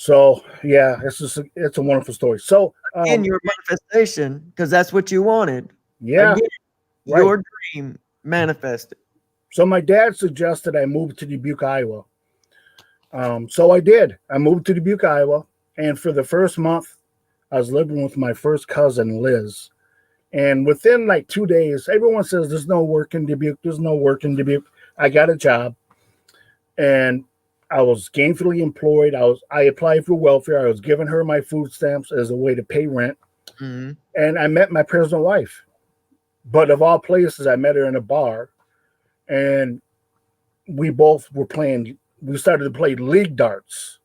So yeah, it's a wonderful story. So In your manifestation, because that's what you wanted. yeah, Again, right. your dream manifested. So my dad suggested I move to Dubuque, Iowa. So I did. I moved to Dubuque, Iowa, and for the first month, I was living with my first cousin, Liz. And within like 2 days, everyone says there's no work in Dubuque. There's no work in Dubuque. I got a job, and I was gainfully employed. I applied for welfare. I was giving her my food stamps as a way to pay rent, Mhm. and I met my present wife. But of all places, I met her in a bar, and we both were playing. We started to play league darts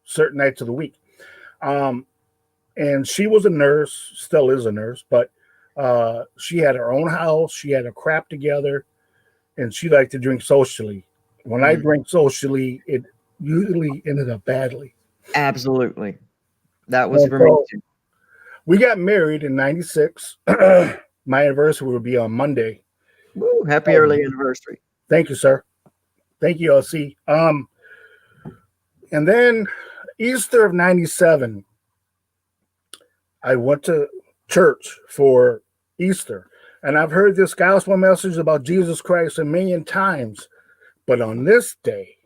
certain nights of the week. Um, and she was a nurse, still is a nurse, but she had her own house. She had her crap together, and she liked to drink socially. When I Mhm. drank socially, it usually ended up badly. Absolutely. That was And for me so too. we got married in '96. My anniversary would be on Monday. Woo, happy Um, early anniversary. Thank you, sir. Thank you, LC. And then Easter of '97, I went to church for Easter. And I've heard this gospel message about Jesus Christ a million times. But on this day,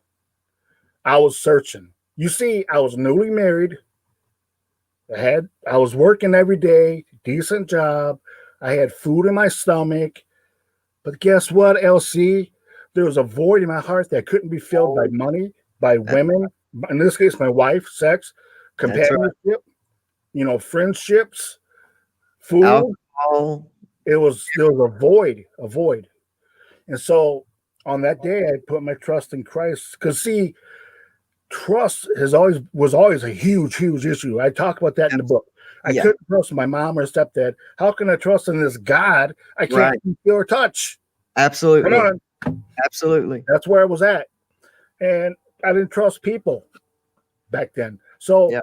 I was searching. You see, I was newly married. I was working every day, decent job. I had food in my stomach. But guess what, LC? There was a void in my heart that couldn't be filled by Oh, money, by that's women, in this case, my wife, sex, that's right. companionship, friendships, food. Alcohol. There was a void. And so on that day, I put my trust in Christ. Because see, trust was always a huge issue. I talk about that in the book. I Yeah, couldn't trust my mom or stepdad. How can I trust in this God I can't right. feel or touch? Come Absolutely. on, Absolutely. that's where I was at, and I didn't trust people back then. So Yeah.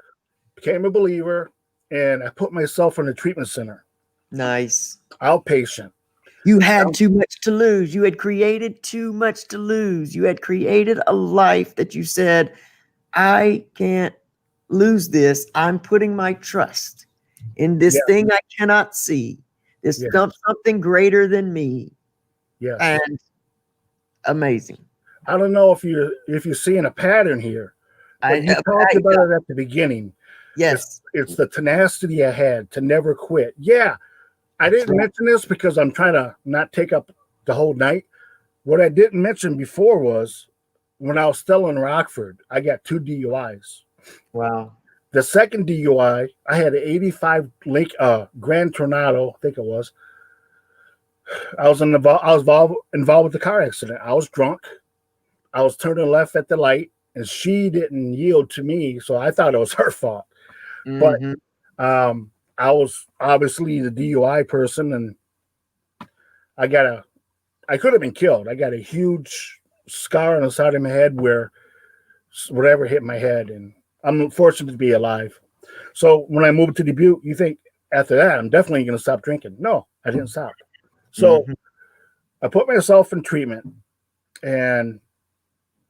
became a believer, and I put myself in a treatment center, Nice. outpatient. You had too much to lose. You had created too much to lose. You had created a life that you said, I can't lose this. I'm putting my trust in Yeah, this thing I cannot see. This yeah, something greater than me. yes. And amazing. I don't know if you're seeing a pattern here, I but you know. talked about it at the beginning. Yes. It's the tenacity I had to never quit. Yeah, I That's didn't right. mention this because I'm trying to not take up the whole night. What I didn't mention before was when I was still in Rockford, I got 2 DUIs. Wow. The second DUI, I had an '85 Grand Tornado, I think it was. I was involved with the car accident. I was drunk. I was turning left at the light, and she didn't yield to me, so I thought it was her fault. But Hmm. I was obviously the DUI person, and I got a I could have been killed. I got a huge scar on the side of my head where whatever hit my head, and I'm fortunate to be alive. So when I moved to Dubuque, you think after that I'm definitely going to stop drinking? No, I didn't stop. So Hmm. I put myself in treatment, and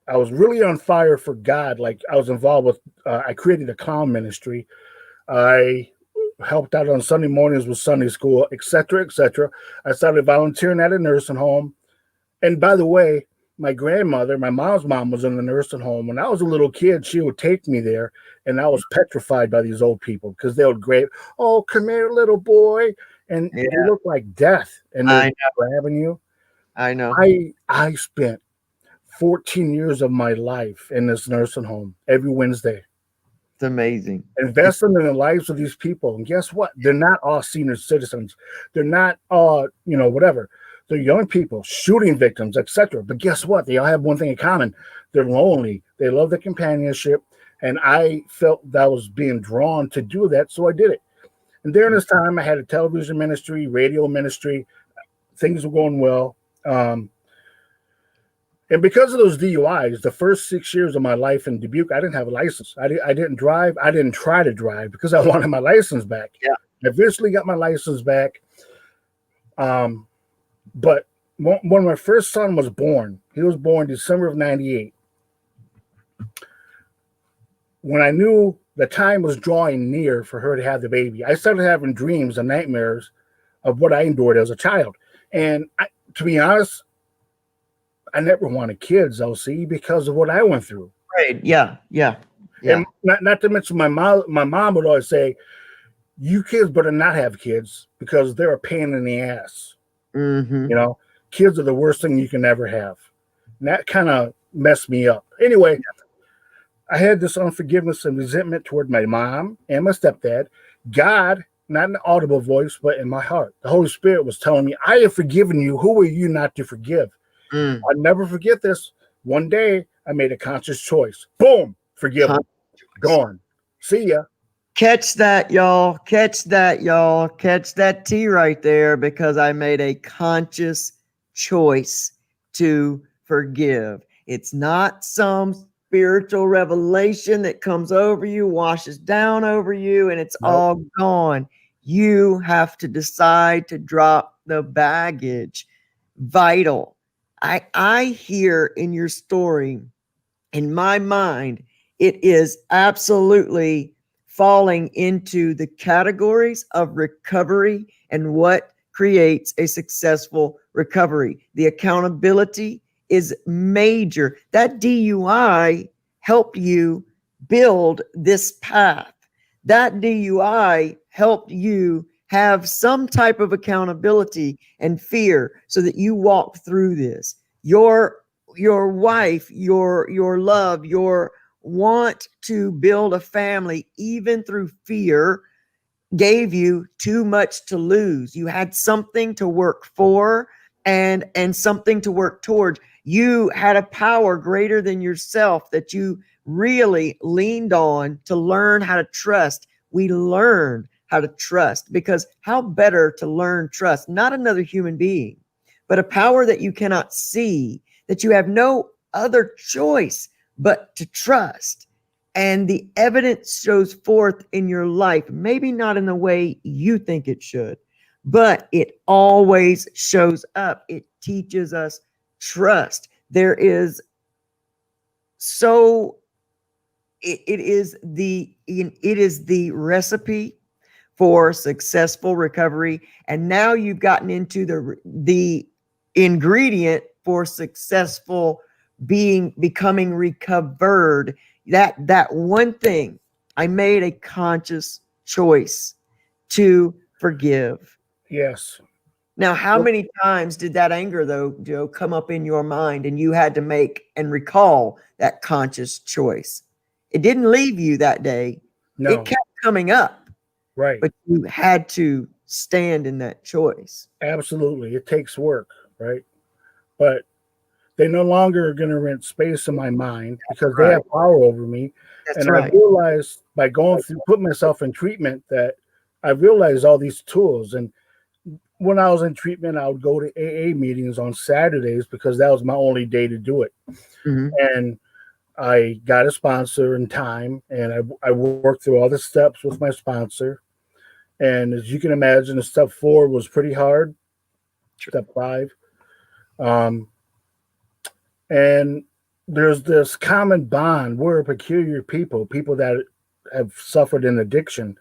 I was really on fire for God. Like I was involved with, I created a clown ministry. I helped out on Sunday mornings with Sunday school, etc., etc. I started volunteering at a nursing home. And by the way, my grandmother, my mom's mom, was in the nursing home. When I was a little kid, she would take me there, and I was petrified by these old people because they would grab, "Oh, come here, little boy," and they Yeah, look like death, and they're I know. grabbing you. I know. I spent 14 years of my life in this nursing home every Wednesday, It's amazing. It's investing in the lives of these people. And guess what? They're not all senior citizens. They're not all, whatever. They're young people, shooting victims, etc. But guess what? They all have one thing in common. They're lonely. They love the companionship. And I felt that I was being drawn to do that. So I did it. And during this time, I had a television ministry, radio ministry. Things were going well. And because of those DUIs, the first 6 years of my life in Dubuque, I didn't have a license. I didn't drive. I didn't try to drive because I wanted my license back. yeah. I eventually got my license back. But when my first son was born, he was born December of '98. When I knew the time was drawing near for her to have the baby. I started having dreams and nightmares of what I endured as a child. And to be honest, I never wanted kids, LC, because of what I went through. Right. Yeah. Yeah. And Yeah. not to mention my mom would always say, you kids better not have kids because they're a pain in the ass. Mm-hmm. You know, kids are the worst thing you can ever have. And that kind of messed me up. Anyway, I had this unforgiveness and resentment toward my mom and my stepdad. God, not in an audible voice, but in my heart. The Holy Spirit was telling me, I have forgiven you. Who are you not to forgive? I'll never forget this. One day, I made a conscious choice. Boom, forgiven. Gone. See ya. Catch that, y'all. Catch that, y'all. Catch that T right there, because I made a conscious choice to forgive. It's not some spiritual revelation that comes over you, washes down over you, and it's all gone. You have to decide to drop the baggage. Vital. I hear in your story, in my mind, it is absolutely falling into the categories of recovery and what creates a successful recovery. The accountability is major. That DUI helped you build this path. That DUI helped you have some type of accountability and fear so that you walk through this. Your wife, your love, your want to build a family, even through fear, gave you too much to lose. You had something to work for and something to work towards. You had a power greater than yourself that you really leaned on to learn how to trust. We learned how to trust, because how better to learn trust? Not another human being, but a power that you cannot see, that you have no other choice but to trust. And the evidence shows forth in your life, maybe not in the way you think it should, but it always shows up. It teaches us trust. There is so it is the recipe for successful recovery. And now you've gotten into the ingredient for successful becoming recovered. That one thing, I made a conscious choice to forgive. Yes. Now, how many times did that anger, though, Joe, come up in your mind and you had to make and recall that conscious choice? It didn't leave you that day. No. It kept coming up. Right. But you had to stand in that choice. Absolutely. It takes work, right? But they no longer are going to rent space in my mind because they have power over me. That's and right. I realized by going through, putting myself in treatment, that I realized all these tools. And when I was in treatment, I would go to AA meetings on Saturdays because that was my only day to do it. Mm-hmm. And I got a sponsor in time, and I worked through all the steps with my sponsor. And as you can imagine, the step 4 was pretty hard. Step 5. And there's this common bond. We're a peculiar people that have suffered an addiction.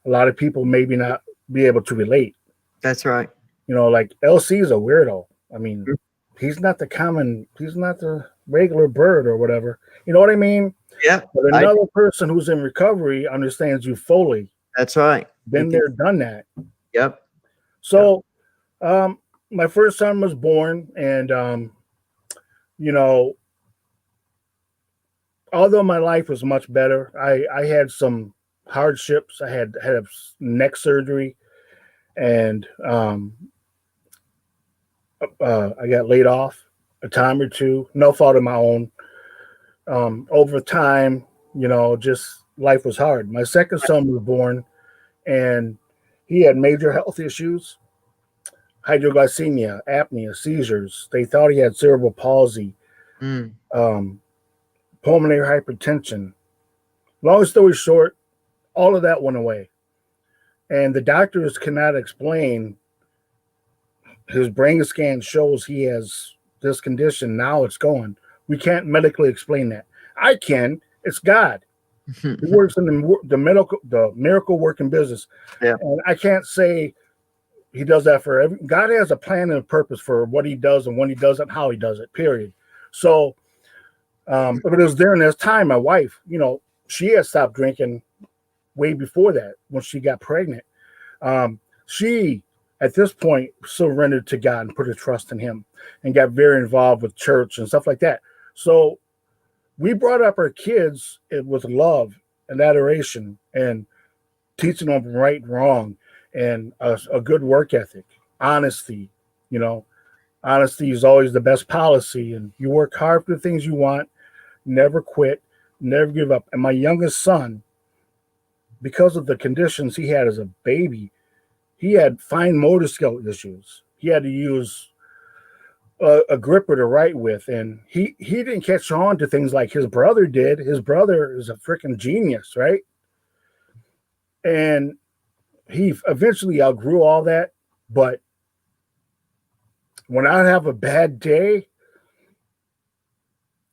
A lot of people maybe not be able to relate. That's right. You know, like LC is a weirdo. I mean, he's not the regular bird or whatever. You know what I mean? Yeah. But another person who's in recovery understands you fully. That's right. Been there, done that. Yep. So, my first son was born, and you know, although my life was much better, I had some hardships. I had a neck surgery, and I got laid off a time or two. No fault of my own. Over time, you know, just life was hard. My second son was born, and he had major health issues: hydroglycemia, apnea, seizures. They thought he had cerebral palsy, pulmonary hypertension. Long story short, all of that went away. And the doctors cannot explain. His brain scan shows he has this condition. Now it's going. We can't medically explain that. I can. It's God. He works in the miracle working business. Yeah. And I can't say he does that for every. God has a plan and a purpose for what he does and when he does it, and how he does it. Period. So, but it was during this time, my wife, she had stopped drinking way before that when she got pregnant. She, at this point, surrendered to God and put her trust in Him, and got very involved with church and stuff like that. So we brought up our kids with love and adoration and teaching them right and wrong and a good work ethic, honesty. You know, honesty is always the best policy, and you work hard for the things you want, never quit, never give up. And my youngest son, because of the conditions he had as a baby, he had fine motor skill issues. He had to use a gripper to write with, and he didn't catch on to things like his brother did. His brother is a freaking genius, right? And he eventually outgrew all that. But when I have a bad day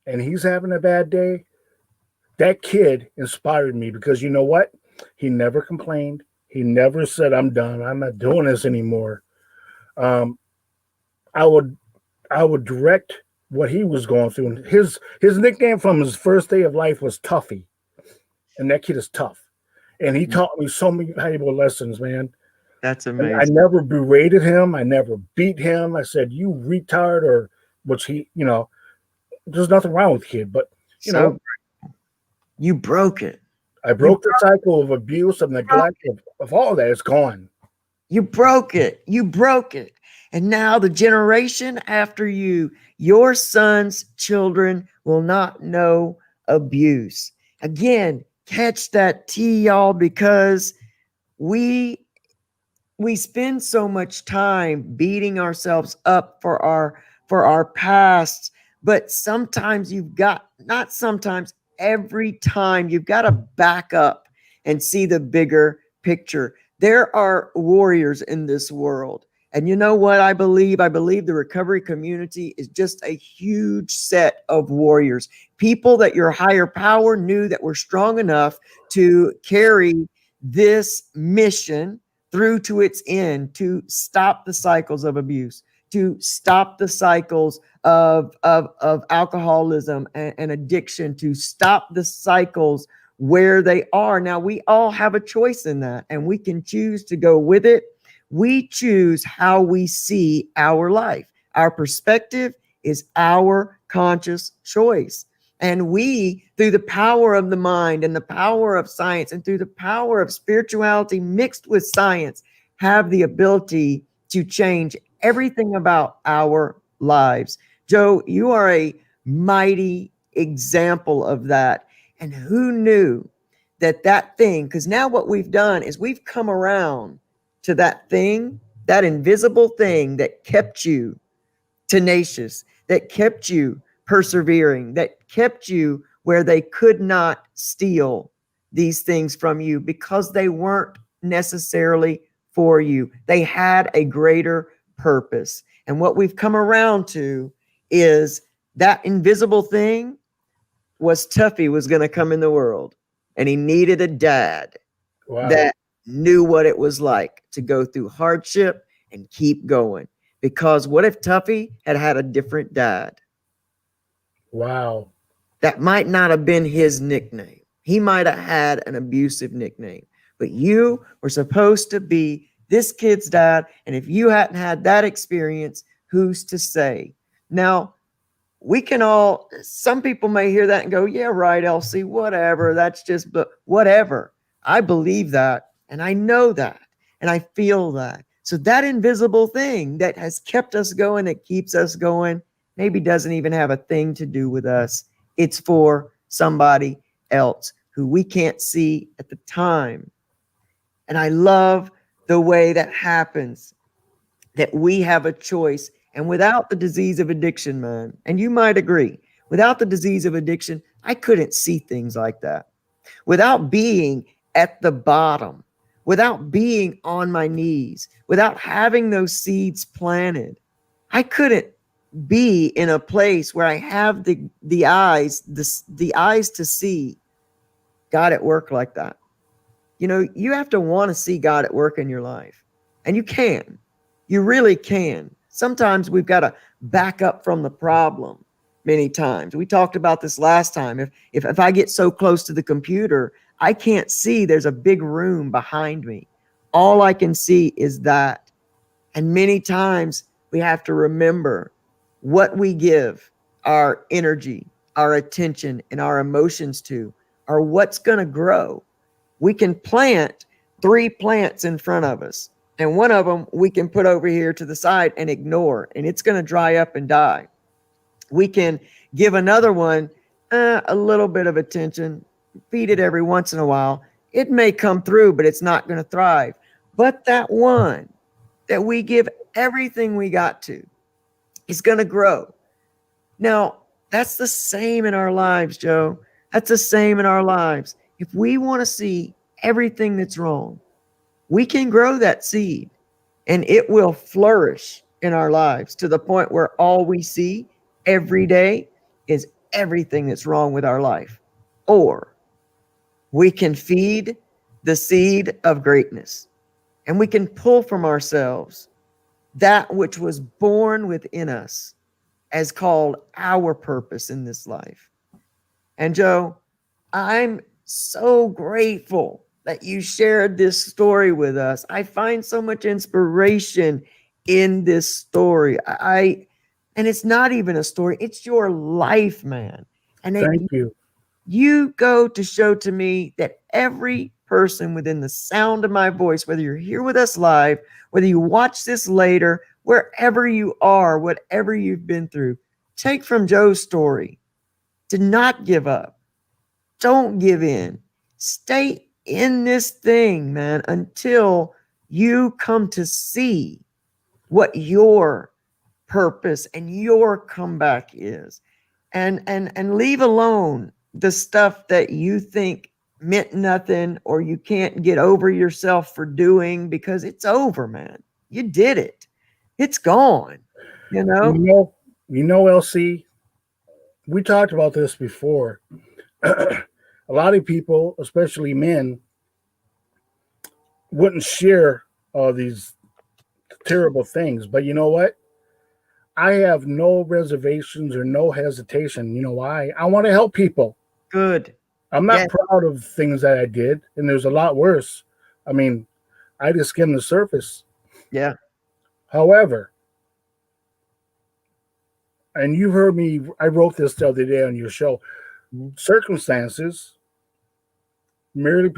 and he's having a bad day, that kid inspired me, because you know what? He never complained. He never said, I'm done. I'm not doing this anymore. I would direct what he was going through. And his nickname from his first day of life was Tuffy. And that kid is tough. And he taught me so many valuable lessons, man. That's And I amazing. never berated him. I never beat him. I said, you retard, or which he, there's nothing wrong with the kid. But, So you broke it. I broke the cycle of abuse, of neglect, of all that. It's gone. You broke it. You broke it. And now the generation after you, your son's children will not know abuse. Again, catch that T, y'all, because we spend so much time beating ourselves up for our pasts, but sometimes not sometimes, every time you've got to back up and see the bigger picture. There are warriors in this world. And you know what I believe? I believe the recovery community is just a huge set of warriors, people that your higher power knew that were strong enough to carry this mission through to its end, to stop the cycles of abuse, to stop the cycles of alcoholism and addiction, to stop the cycles where they are. Now, we all have a choice in that, and we can choose to go with it. We choose how we see our life. Our perspective is our conscious choice. And we, through the power of the mind and the power of science and through the power of spirituality mixed with science, have the ability to change everything about our lives. Joe, you are a mighty example of that. And who knew that thing? Because now what we've done is we've come around to that thing, that invisible thing that kept you tenacious, that kept you persevering, that kept you where they could not steal these things from you because they weren't necessarily for you. They had a greater purpose. And what we've come around to is that invisible thing was Tuffy was going to come in the world, and he needed a dad that knew what it was like to go through hardship and keep going. Because what if Tuffy had had a different dad? Wow. That might not have been his nickname. He might have had an abusive nickname. But you were supposed to be this kid's dad. And if you hadn't had that experience, who's to say? Now, we can all, some people may hear that and go, yeah, right, Elsie, whatever. That's just, but whatever. I believe that. And I know that. And I feel that. So that invisible thing that has kept us going, that keeps us going, maybe doesn't even have a thing to do with us. It's for somebody else who we can't see at the time. And I love the way that happens, that we have a choice. And without the disease of addiction, man, and you might agree, without the disease of addiction, I couldn't see things like that. Without being at the bottom, without being on my knees, without having those seeds planted, I couldn't be in a place where I have the eyes to see God at work like that. You have to want to see God at work in your life. And you can. You really can. Sometimes we've got to back up from the problem many times. We talked about this last time. If I get so close to the computer, I can't see there's a big room behind me. All I can see is that. And many times we have to remember what we give our energy, our attention, and our emotions to are what's going to grow. We can plant 3 plants in front of us, and one of them we can put over here to the side and ignore, and it's going to dry up and die. We can give another one a little bit of attention, feed it every once in a while. It may come through, but it's not going to thrive. But that one that we give everything we got to is going to grow. Now, that's the same in our lives, Joe. That's the same in our lives. If we want to see everything that's wrong, we can grow that seed and it will flourish in our lives to the point where all we see every day is everything that's wrong with our life. Or we can feed the seed of greatness and we can pull from ourselves that which was born within us as called our purpose in this life. And Joe, I'm so grateful that you shared this story with us. I find so much inspiration in this story. And it's not even a story, it's your life, man. And Thank you. You go to show to me that every person within the sound of my voice, whether you're here with us live, whether you watch this later, wherever you are, whatever you've been through, take from Joe's story to not give up. Don't give in. Stay in this thing, man, until you come to see what your purpose and your comeback is. And leave alone the stuff that you think meant nothing or you can't get over yourself for doing, because it's over, man. You did it. It's gone. You know, LC, we talked about this before. A lot of people, especially men, wouldn't share all these terrible things. But you know what? I have no reservations or no hesitation. You know why? I want to help people. Good. I'm not proud of things that I did, and there's a lot worse. I mean, I just skimmed the surface. Yeah. However, and you heard me, I wrote this the other day on your show, circumstances merely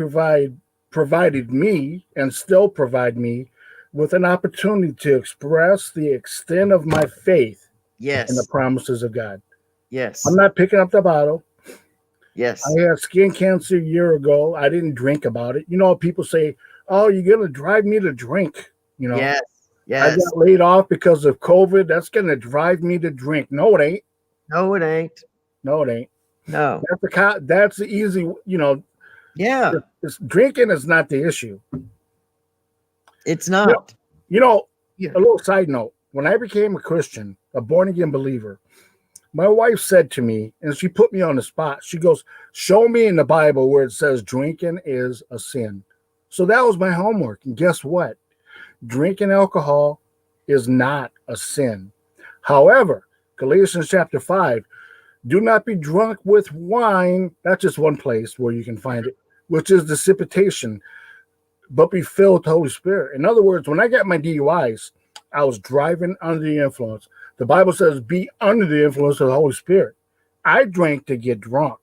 provided me and still provide me with an opportunity to express the extent of my faith in the promises of God. Yes. I'm not picking up the bottle. Yes. I had skin cancer a year ago. I didn't drink about it. You know, people say, oh, you're going to drive me to drink. You know, Yes. I got laid off because of COVID. That's going to drive me to drink. No, it ain't. No, it ain't. No, it ain't. No. That's the easy, you know. Yeah. Drinking is not the issue. It's not. You know, a little side note. When I became a Christian, a born-again believer, my wife said to me, and she put me on the spot, she goes, show me in the Bible where it says drinking is a sin. So that was my homework. And guess what? Drinking alcohol is not a sin. However, Galatians chapter 5, do not be drunk with wine. That's just one place where you can find it, which is dissipation, but be filled with the Holy Spirit. In other words, when I got my DUIs, I was driving under the influence. The Bible says be under the influence of the Holy Spirit. I drank to get drunk,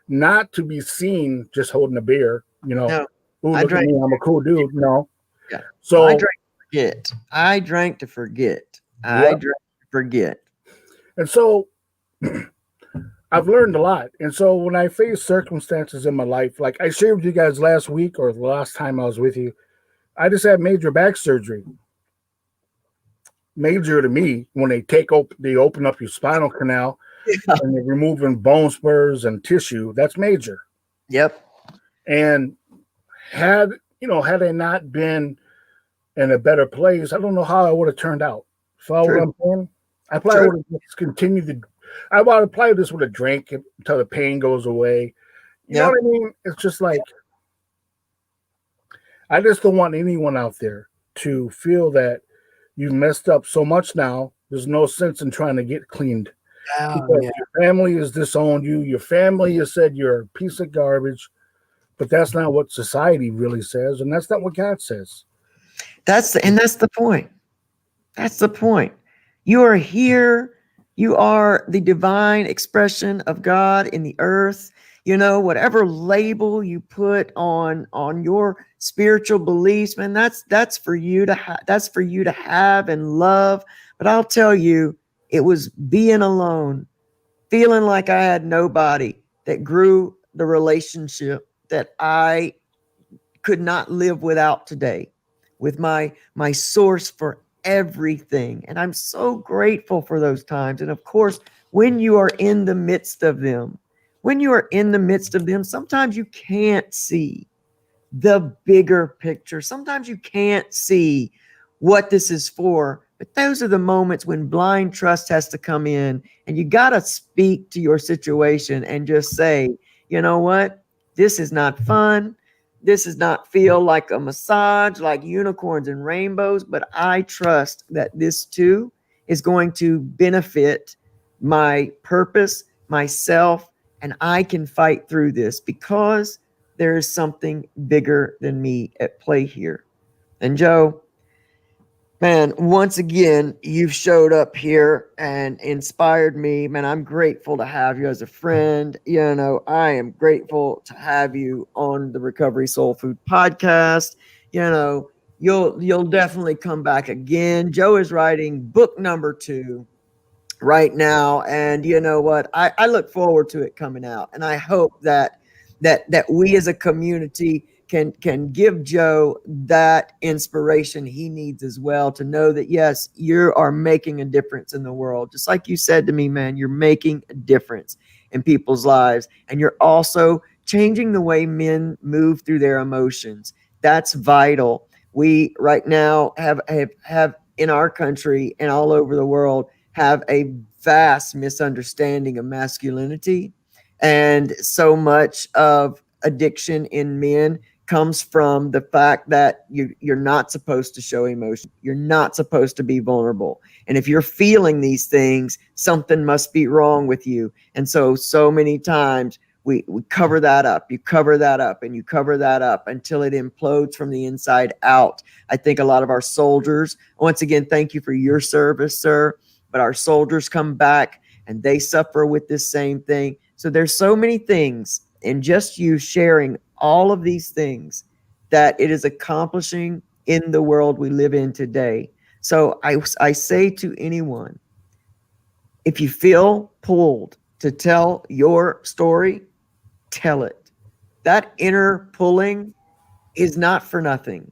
not to be seen just holding a beer, you know. No, Ooh, look at me, I'm a cool dude. No. Yeah. So I drank to forget. I drank to forget. I drank to forget. And so I've learned a lot. And so when I face circumstances in my life, like I shared with you guys last week or the last time I was with you, I just had major back surgery. Major to me, when they open up your spinal canal and they're removing bone spurs and tissue, that's major. Yep. And had I not been in a better place, I don't know how I would have turned out. Follow what I'm saying? I probably would have just continued to. I would have probably just would have drank until the pain goes away. You know Yep. what I mean? It's just like I just don't want anyone out there to feel that you messed up so much now. There's no sense in trying to get cleaned Oh, because yeah. your family has disowned you. Your family has said you're a piece of garbage, but that's not what society really says, and that's not what God says. That's the point. That's the point. You are here. You are the divine expression of God in the earth. You know, whatever label you put on your spiritual beliefs, man, that's for you to that's for you to have and love. But I'll tell you, it was being alone, feeling like I had nobody, that grew the relationship that I could not live without today, with my source for everything. And I'm so grateful for those times. And of course, when you are in the midst of them, sometimes you can't see the bigger picture. Sometimes you can't see what this is for. But those are the moments when blind trust has to come in, and you got to speak to your situation and just say, you know what? This is not fun. This does not feel like a massage, like unicorns and rainbows, but I trust that this too is going to benefit my purpose, myself, and I can fight through this because there is something bigger than me at play here. And Joe, man, once again, you've showed up here and inspired me. Man, I'm grateful to have you as a friend. You know, I am grateful to have you on the Recovery Soul Food podcast. You know, you'll definitely come back again. Joe is writing book number 2 right now, and you know what, I look forward to it coming out, and I hope that we as a community can give Joe that inspiration he needs as well, to know that yes, you are making a difference in the world, just like you said to me, man. You're making a difference in people's lives, and you're also changing the way men move through their emotions. That's vital. We right now have in our country and all over the world have a vast misunderstanding of masculinity. And so much of addiction in men comes from the fact that you're not supposed to show emotion. You're not supposed to be vulnerable. And if you're feeling these things, something must be wrong with you. And so many times we cover that up. You cover that up and you cover that up until it implodes from the inside out. I think a lot of our soldiers, once again, thank you for your service, sir, but our soldiers come back and they suffer with this same thing. So there's so many things in just you sharing all of these things that it is accomplishing in the world we live in today. So I say to anyone, if you feel pulled to tell your story, tell it. That inner pulling is not for nothing.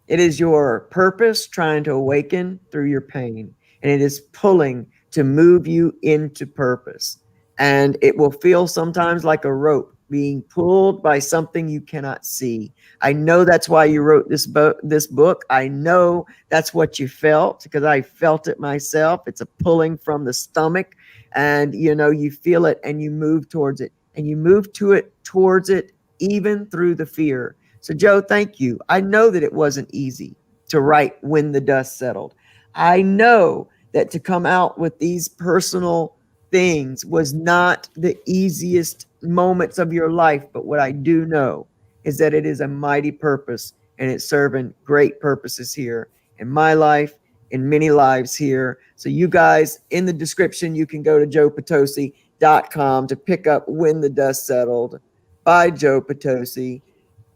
It is your purpose trying to awaken through your pain, and it is pulling to move you into purpose. And it will feel sometimes like a rope being pulled by something you cannot see. I know that's why you wrote this book. I know that's what you felt, because I felt it myself. It's a pulling from the stomach, and you know, you feel it and you move towards it, and you move to it towards it even through the fear. So, Joe, thank you. I know that it wasn't easy to write When the Dust Settled. I know that to come out with these personal things was not the easiest moments of your life. But what I do know is that it is a mighty purpose, and it's serving great purposes here in my life, in many lives here. So, you guys, in the description, you can go to joepotosi.com to pick up When the Dust Settled by Joe Potosi.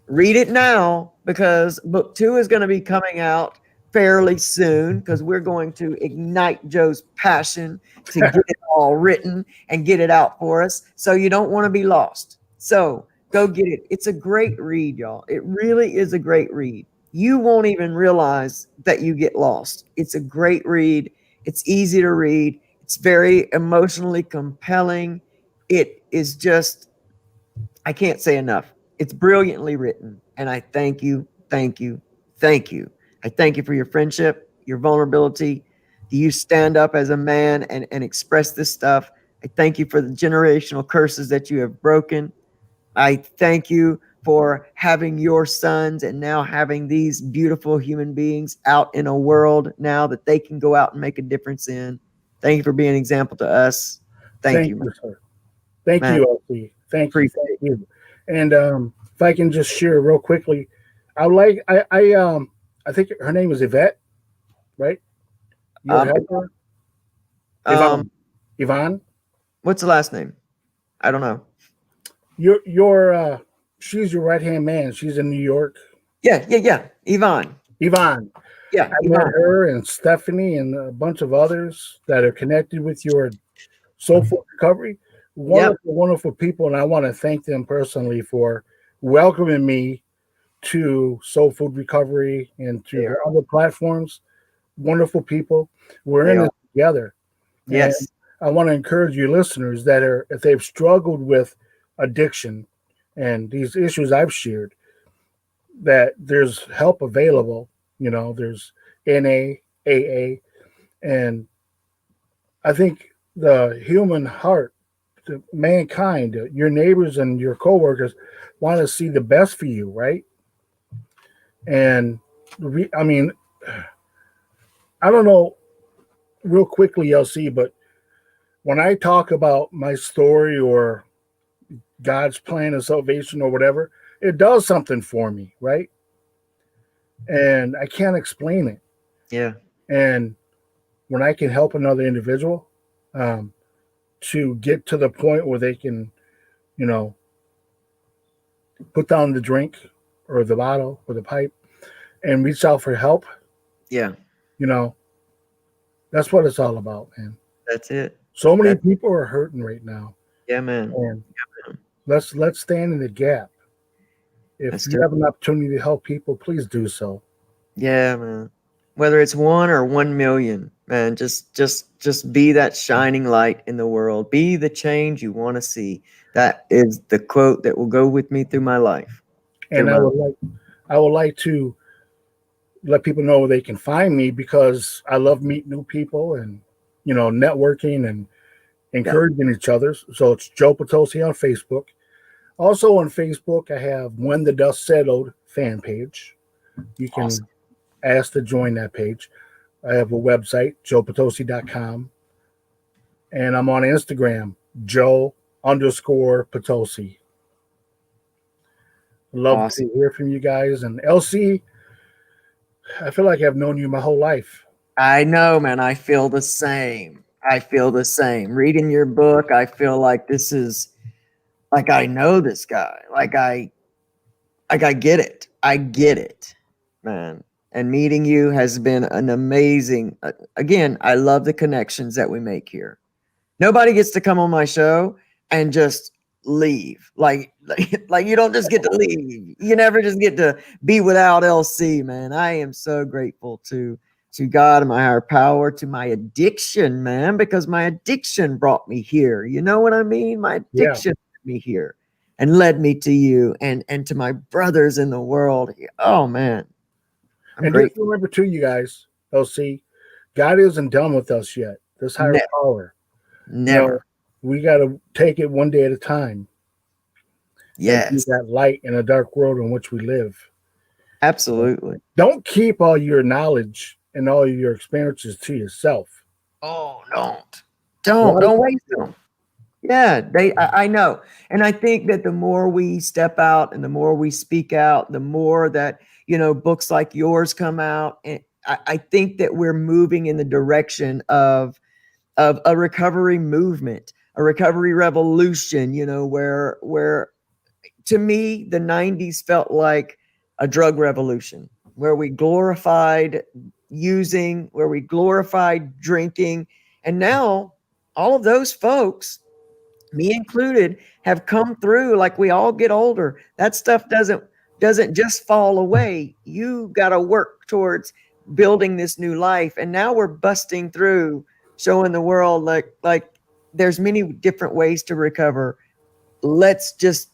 Read it now, because book 2 is going to be coming out fairly soon, because we're going to ignite Joe's passion to get it all written and get it out for us. So you don't want to be lost. So go get it. It's a great read, y'all. It really is a great read. You won't even realize that you get lost. It's a great read. It's easy to read. It's very emotionally compelling. It is just, I can't say enough. It's brilliantly written. And I thank you, thank you, thank you. I thank you for your friendship, your vulnerability. Do you stand up as a man and express this stuff? I thank you for the generational curses that you have broken. I thank you for having your sons and now having these beautiful human beings out in a world now that they can go out and make a difference in. Thank you for being an example to us. Thank Thank you, you, sir. Thank man. you, LC. Thank you. Appreciate Thank it. you. And if I can just share real quickly, I would like I think her name is Yvette, right? Your Um, helper, um, Yvonne. Yvonne. what's the last name? I don't know. Your she's your right hand man. She's in New York. Yeah, yeah, yeah. Yvonne. Yvonne. Yeah, I met Yvonne. her and Stephanie and a bunch of others that are connected with your Soulfood Recovery. Yep. Wonderful, wonderful people, and I want to thank them personally for welcoming me to Soul Food Recovery and to They the are. other platforms. Wonderful people. We're They in are. this together. And Yes. I want to encourage you listeners that are, if they've struggled with addiction and these issues I've shared, that there's help available. You know, there's NA, AA, and I think the human heart, the mankind, your neighbors and your coworkers want to see the best for you, right? And I mean, I don't know, real quickly, LC, but when I talk about my story or God's plan of salvation or whatever, it does something for me, right? And I can't explain it. Yeah. And when I can help another individual um, to get to the point where they can, you know, put down the drink or the bottle or the pipe and reach out for help, Yeah. you know, that's what it's all about, man. That's it. So many That. people are hurting right now, Yeah, man. and let's stand in the gap. If Let's you do it. have an opportunity to help people, please do so. Yeah, man. Whether it's 1 or 1 million, man, just be that shining light in the world. Be the change you want to see. That is the quote that will go with me through my life. Through And my I would like to let people know where they can find me because I love meeting new people and networking and Yeah. encouraging each other. So it's Joe Potosi on Facebook. Also on Facebook, I have When the Dust Settled fan page. You Awesome. can ask to join that page. I have a website, joepotosi.com. And I'm on Instagram, Joe underscore Potosi. Love Awesome. to hear from you guys. And LC, I feel like I've known you my whole life. I know, man. I feel the same. I feel the same. Reading your book, I feel like this is like I know this guy. Like I get it. I get it, man. And meeting you has been an amazing. Again, I love the connections that we make here. Nobody gets to come on my show and just leave. Like you don't just get to leave. You never just get to be without LC, man. I am so grateful to God and my higher power, to my addiction, man, because my addiction brought me here. You know what I mean? My Yeah. addiction brought me here and led me to you and to my brothers in the world. Oh man, I'm And just grateful. remember, too, you guys, LC, God isn't done with us yet. This higher Never, power, you know, never. we got to take it one day at a time and be Yes, that light in a dark world in which we live. absolutely. Don't keep all your knowledge and all your experiences to yourself. Oh, don't. A lot of Don't waste them. Yeah, I know. And I think that the more we step out and the more we speak out, the more that, books like yours come out. And I think that we're moving in the direction of a recovery movement, a recovery revolution, where to me, the 90s felt like a drug revolution where we glorified using, where we glorified drinking. And now all of those folks, me included, have come through. Like, we all get older, that stuff doesn't just fall away. You got to work towards building this new life, and now we're busting through, showing the world like there's many different ways to recover. Let's just,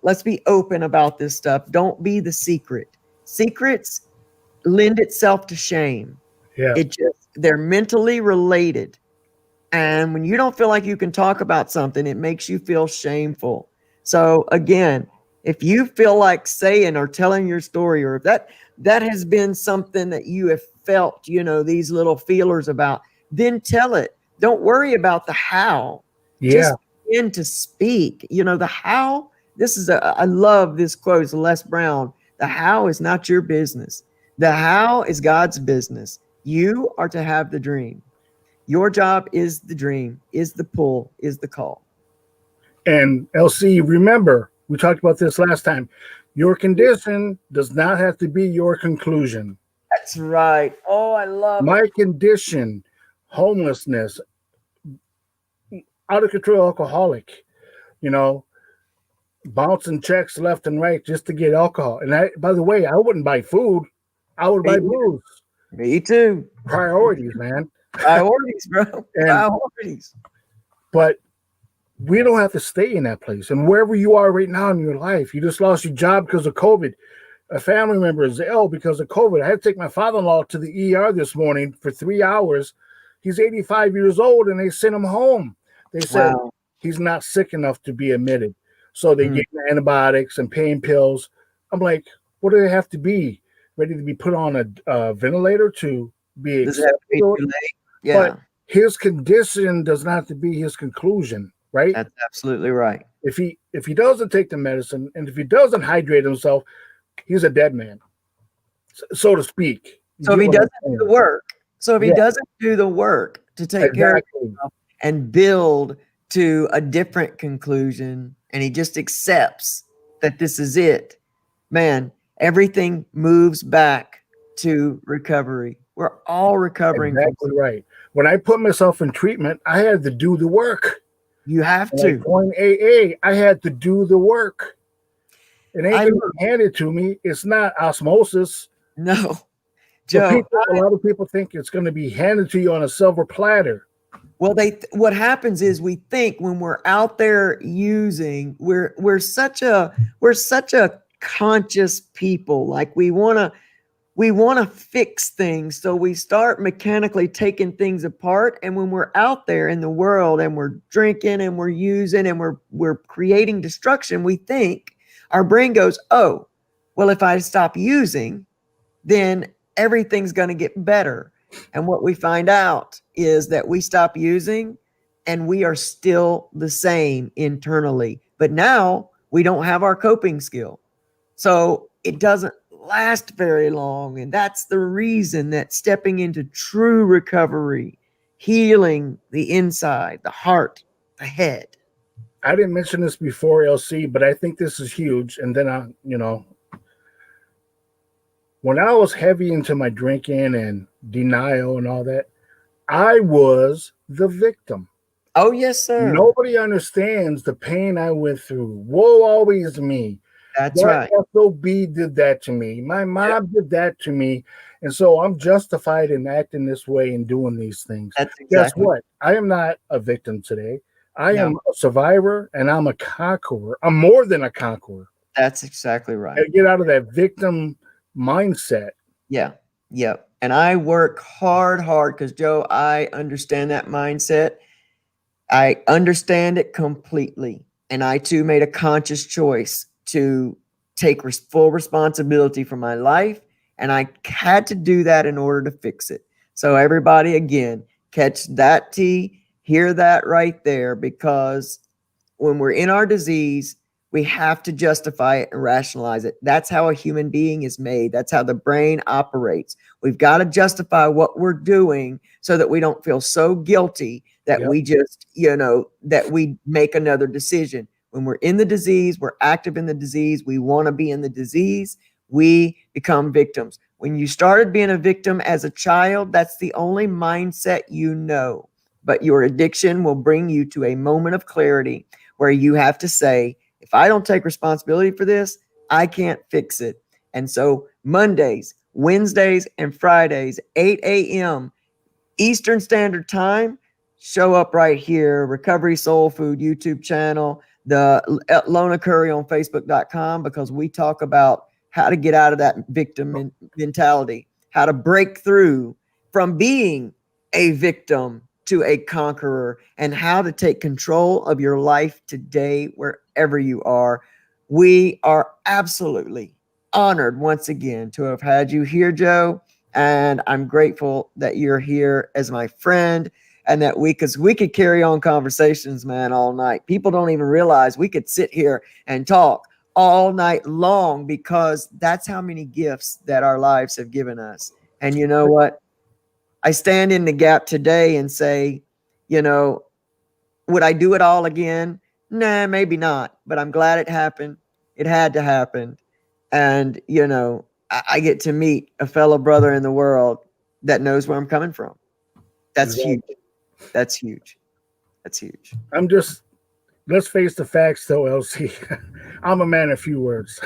let's be open about this stuff. Don't be the secrets lend itself to shame. Yeah. They're mentally related, and when you don't feel like you can talk about something, it makes you feel shameful. So again, if you feel like saying or telling your story, or if that has been something that you have felt, these little feelers about, then tell it. Don't worry about the how. Yeah. Just begin to speak. The how. I love this quote. It's Les Brown. The how is not your business. The how is God's business. You are to have the dream. Your job is the dream, is the pull, is the call. And LC, remember, we talked about this last time. Your condition does not have to be your conclusion. That's right. Oh, I love it. My condition, homelessness, out of control alcoholic, you know, bouncing checks left and right just to get alcohol. And by the way, I wouldn't buy food. I would buy booze. Me too. Priorities, man. Priorities, bro. Priorities. But we don't have to stay in that place. And wherever you are right now in your life, you just lost your job because of COVID. A family member is ill because of COVID. I had to take my father-in-law to the ER this morning for 3 hours. He's 85 years old, and they sent him home. They said he's not sick enough to be admitted. So they gave him antibiotics and pain pills. I'm like, what do they have to be? Ready to be put on a ventilator to be accepted? Yeah. But his condition does not have to be his conclusion, right? That's absolutely right. If he doesn't take the medicine and if he doesn't hydrate himself, he's a dead man, so to speak. So if he doesn't do the work, doesn't do the work to take care of himself and build to a different conclusion, and he just accepts that this is it, man, everything moves back to recovery. We're all recovering. Exactly right. When I put myself in treatment, I had to do the work. You have to. When AA, I had to do the work. It ain't handed to me. It's not osmosis. No. Joe, a lot of people think it's going to be handed to you on a silver platter. Well, what happens is we think when we're out there using, we're such a conscious people. Like we want to fix things, so we start mechanically taking things apart. And when we're out there in the world and we're drinking and we're using and we're creating destruction, we think, our brain goes, oh, well, if I stop using, then everything's going to get better. And what we find out is that we stop using and we are still the same internally. But now we don't have our coping skill. So it doesn't last very long. And that's the reason that stepping into true recovery, healing the inside, the heart, the head. I didn't mention this before, LC, but I think this is huge. And then, when I was heavy into my drinking and denial and all that, I was the victim. Oh, yes, sir. Nobody understands the pain I went through. Woe always me. That's right. SOB did that to me. My mom did that to me. And so I'm justified in acting this way and doing these things. That's exactly. Guess what? I am not a victim today. I am a survivor and I'm a conqueror. I'm more than a conqueror. That's exactly right. I get out of that victim mindset. Yeah. And I work hard because, Joe, I understand that mindset. I understand it completely. And I, too, made a conscious choice to take full responsibility for my life. And I had to do that in order to fix it. So everybody, again, catch that T, hear that right there, because when we're in our disease, we have to justify it and rationalize it. That's how a human being is made. That's how the brain operates. We've got to justify what we're doing so that we don't feel so guilty that we just, that we make another decision. When we're in the disease, we're active in the disease. We want to be in the disease. We become victims. When you started being a victim as a child, that's the only mindset you know. But your addiction will bring you to a moment of clarity where you have to say, if I don't take responsibility for this, I can't fix it. And so Mondays, Wednesdays, and Fridays, 8 a.m. Eastern Standard Time, show up right here, Recovery Soul Food YouTube channel, the Lona Curry on Facebook.com, because we talk about how to get out of that victim mentality, how to break through from being a victim to a conqueror and how to take control of your life today, wherever you are. We are absolutely honored once again to have had you here, Joe. And I'm grateful that you're here as my friend and that because we could carry on conversations, man, all night. People don't even realize we could sit here and talk all night long because that's how many gifts that our lives have given us. And you know what? I stand in the gap today and say, you know, would I do it all again? Nah, maybe not. But I'm glad it happened. It had to happen. And, I get to meet a fellow brother in the world that knows where I'm coming from. That's huge. That's huge. That's huge. Let's face the facts though, LC. I'm a man of few words.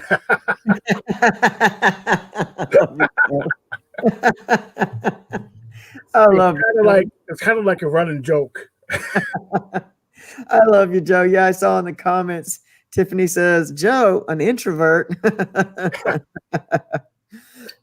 I love it. It's kind of like a running joke. I love you, Joe. Yeah, I saw in the comments, Tiffany says, Joe, an introvert.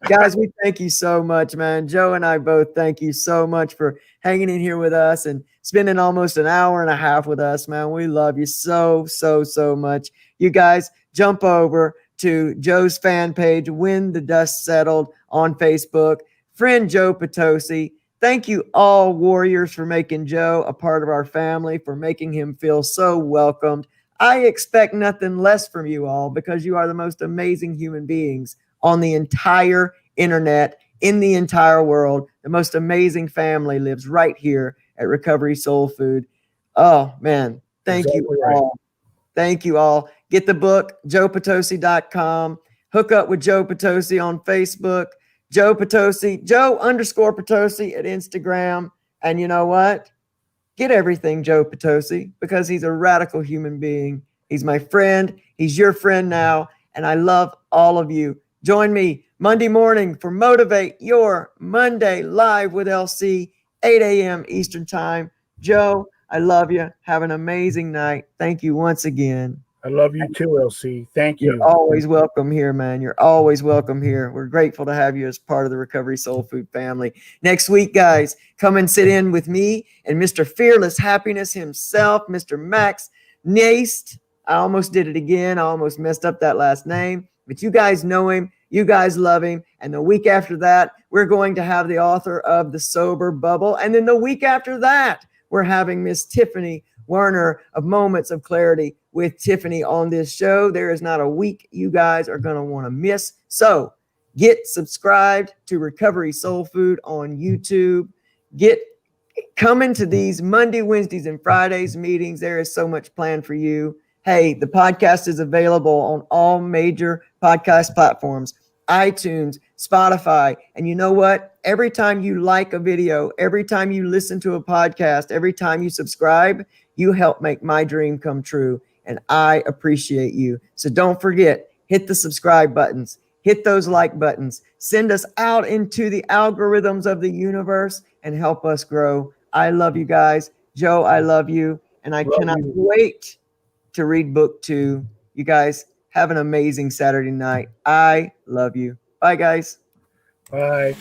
Guys, we thank you so much, man. Joe and I both thank you so much for hanging in here with us and spending almost an hour and a half with us, man. We love you so, so, so much. You guys jump over to Joe's fan page, When the Dust Settled on Facebook. Friend Joe Potosi. Thank you all, Warriors, for making Joe a part of our family, for making him feel so welcomed. I expect nothing less from you all because you are the most amazing human beings on the entire internet, in the entire world. The most amazing family lives right here at Recovery Soul Food. Oh, man. Thank you all. Thank you all. Get the book, joepotosi.com. Hook up with Joe Potosi on Facebook. Joe Potosi, Joe_Potosi at Instagram. And you know what? Get everything Joe Potosi because he's a radical human being. He's my friend. He's your friend now. And I love all of you. Join me Monday morning for Motivate Your Monday live with LC, 8 a.m. Eastern Time. Joe, I love you. Have an amazing night. Thank you once again. I love you too, LC. Thank you. You're always welcome here, man. You're always welcome here. We're grateful to have you as part of the Recovery Soul Food family. Next week, guys, come and sit in with me and Mr. Fearless Happiness himself, Mr. Max Naist. I almost did it again. I almost messed up that last name. But you guys know him. You guys love him. And the week after that, we're going to have the author of The Sober Bubble. And then the week after that, we're having Miss Tiffany Werner of Moments of Clarity with Tiffany on this show. There is not a week you guys are going to want to miss. So get subscribed to Recovery Soul Food on YouTube. Get coming to these Monday, Wednesdays, and Fridays meetings. There is so much planned for you. Hey, the podcast is available on all major podcast platforms, iTunes, Spotify. And you know what? Every time you like a video, every time you listen to a podcast, every time you subscribe, you help make my dream come true. And I appreciate you. So don't forget, hit the subscribe buttons, hit those like buttons, send us out into the algorithms of the universe and help us grow. I love you guys. Joe, I love you. And I cannot wait to read book 2. You guys have an amazing Saturday night. I love you. Bye, guys. Bye.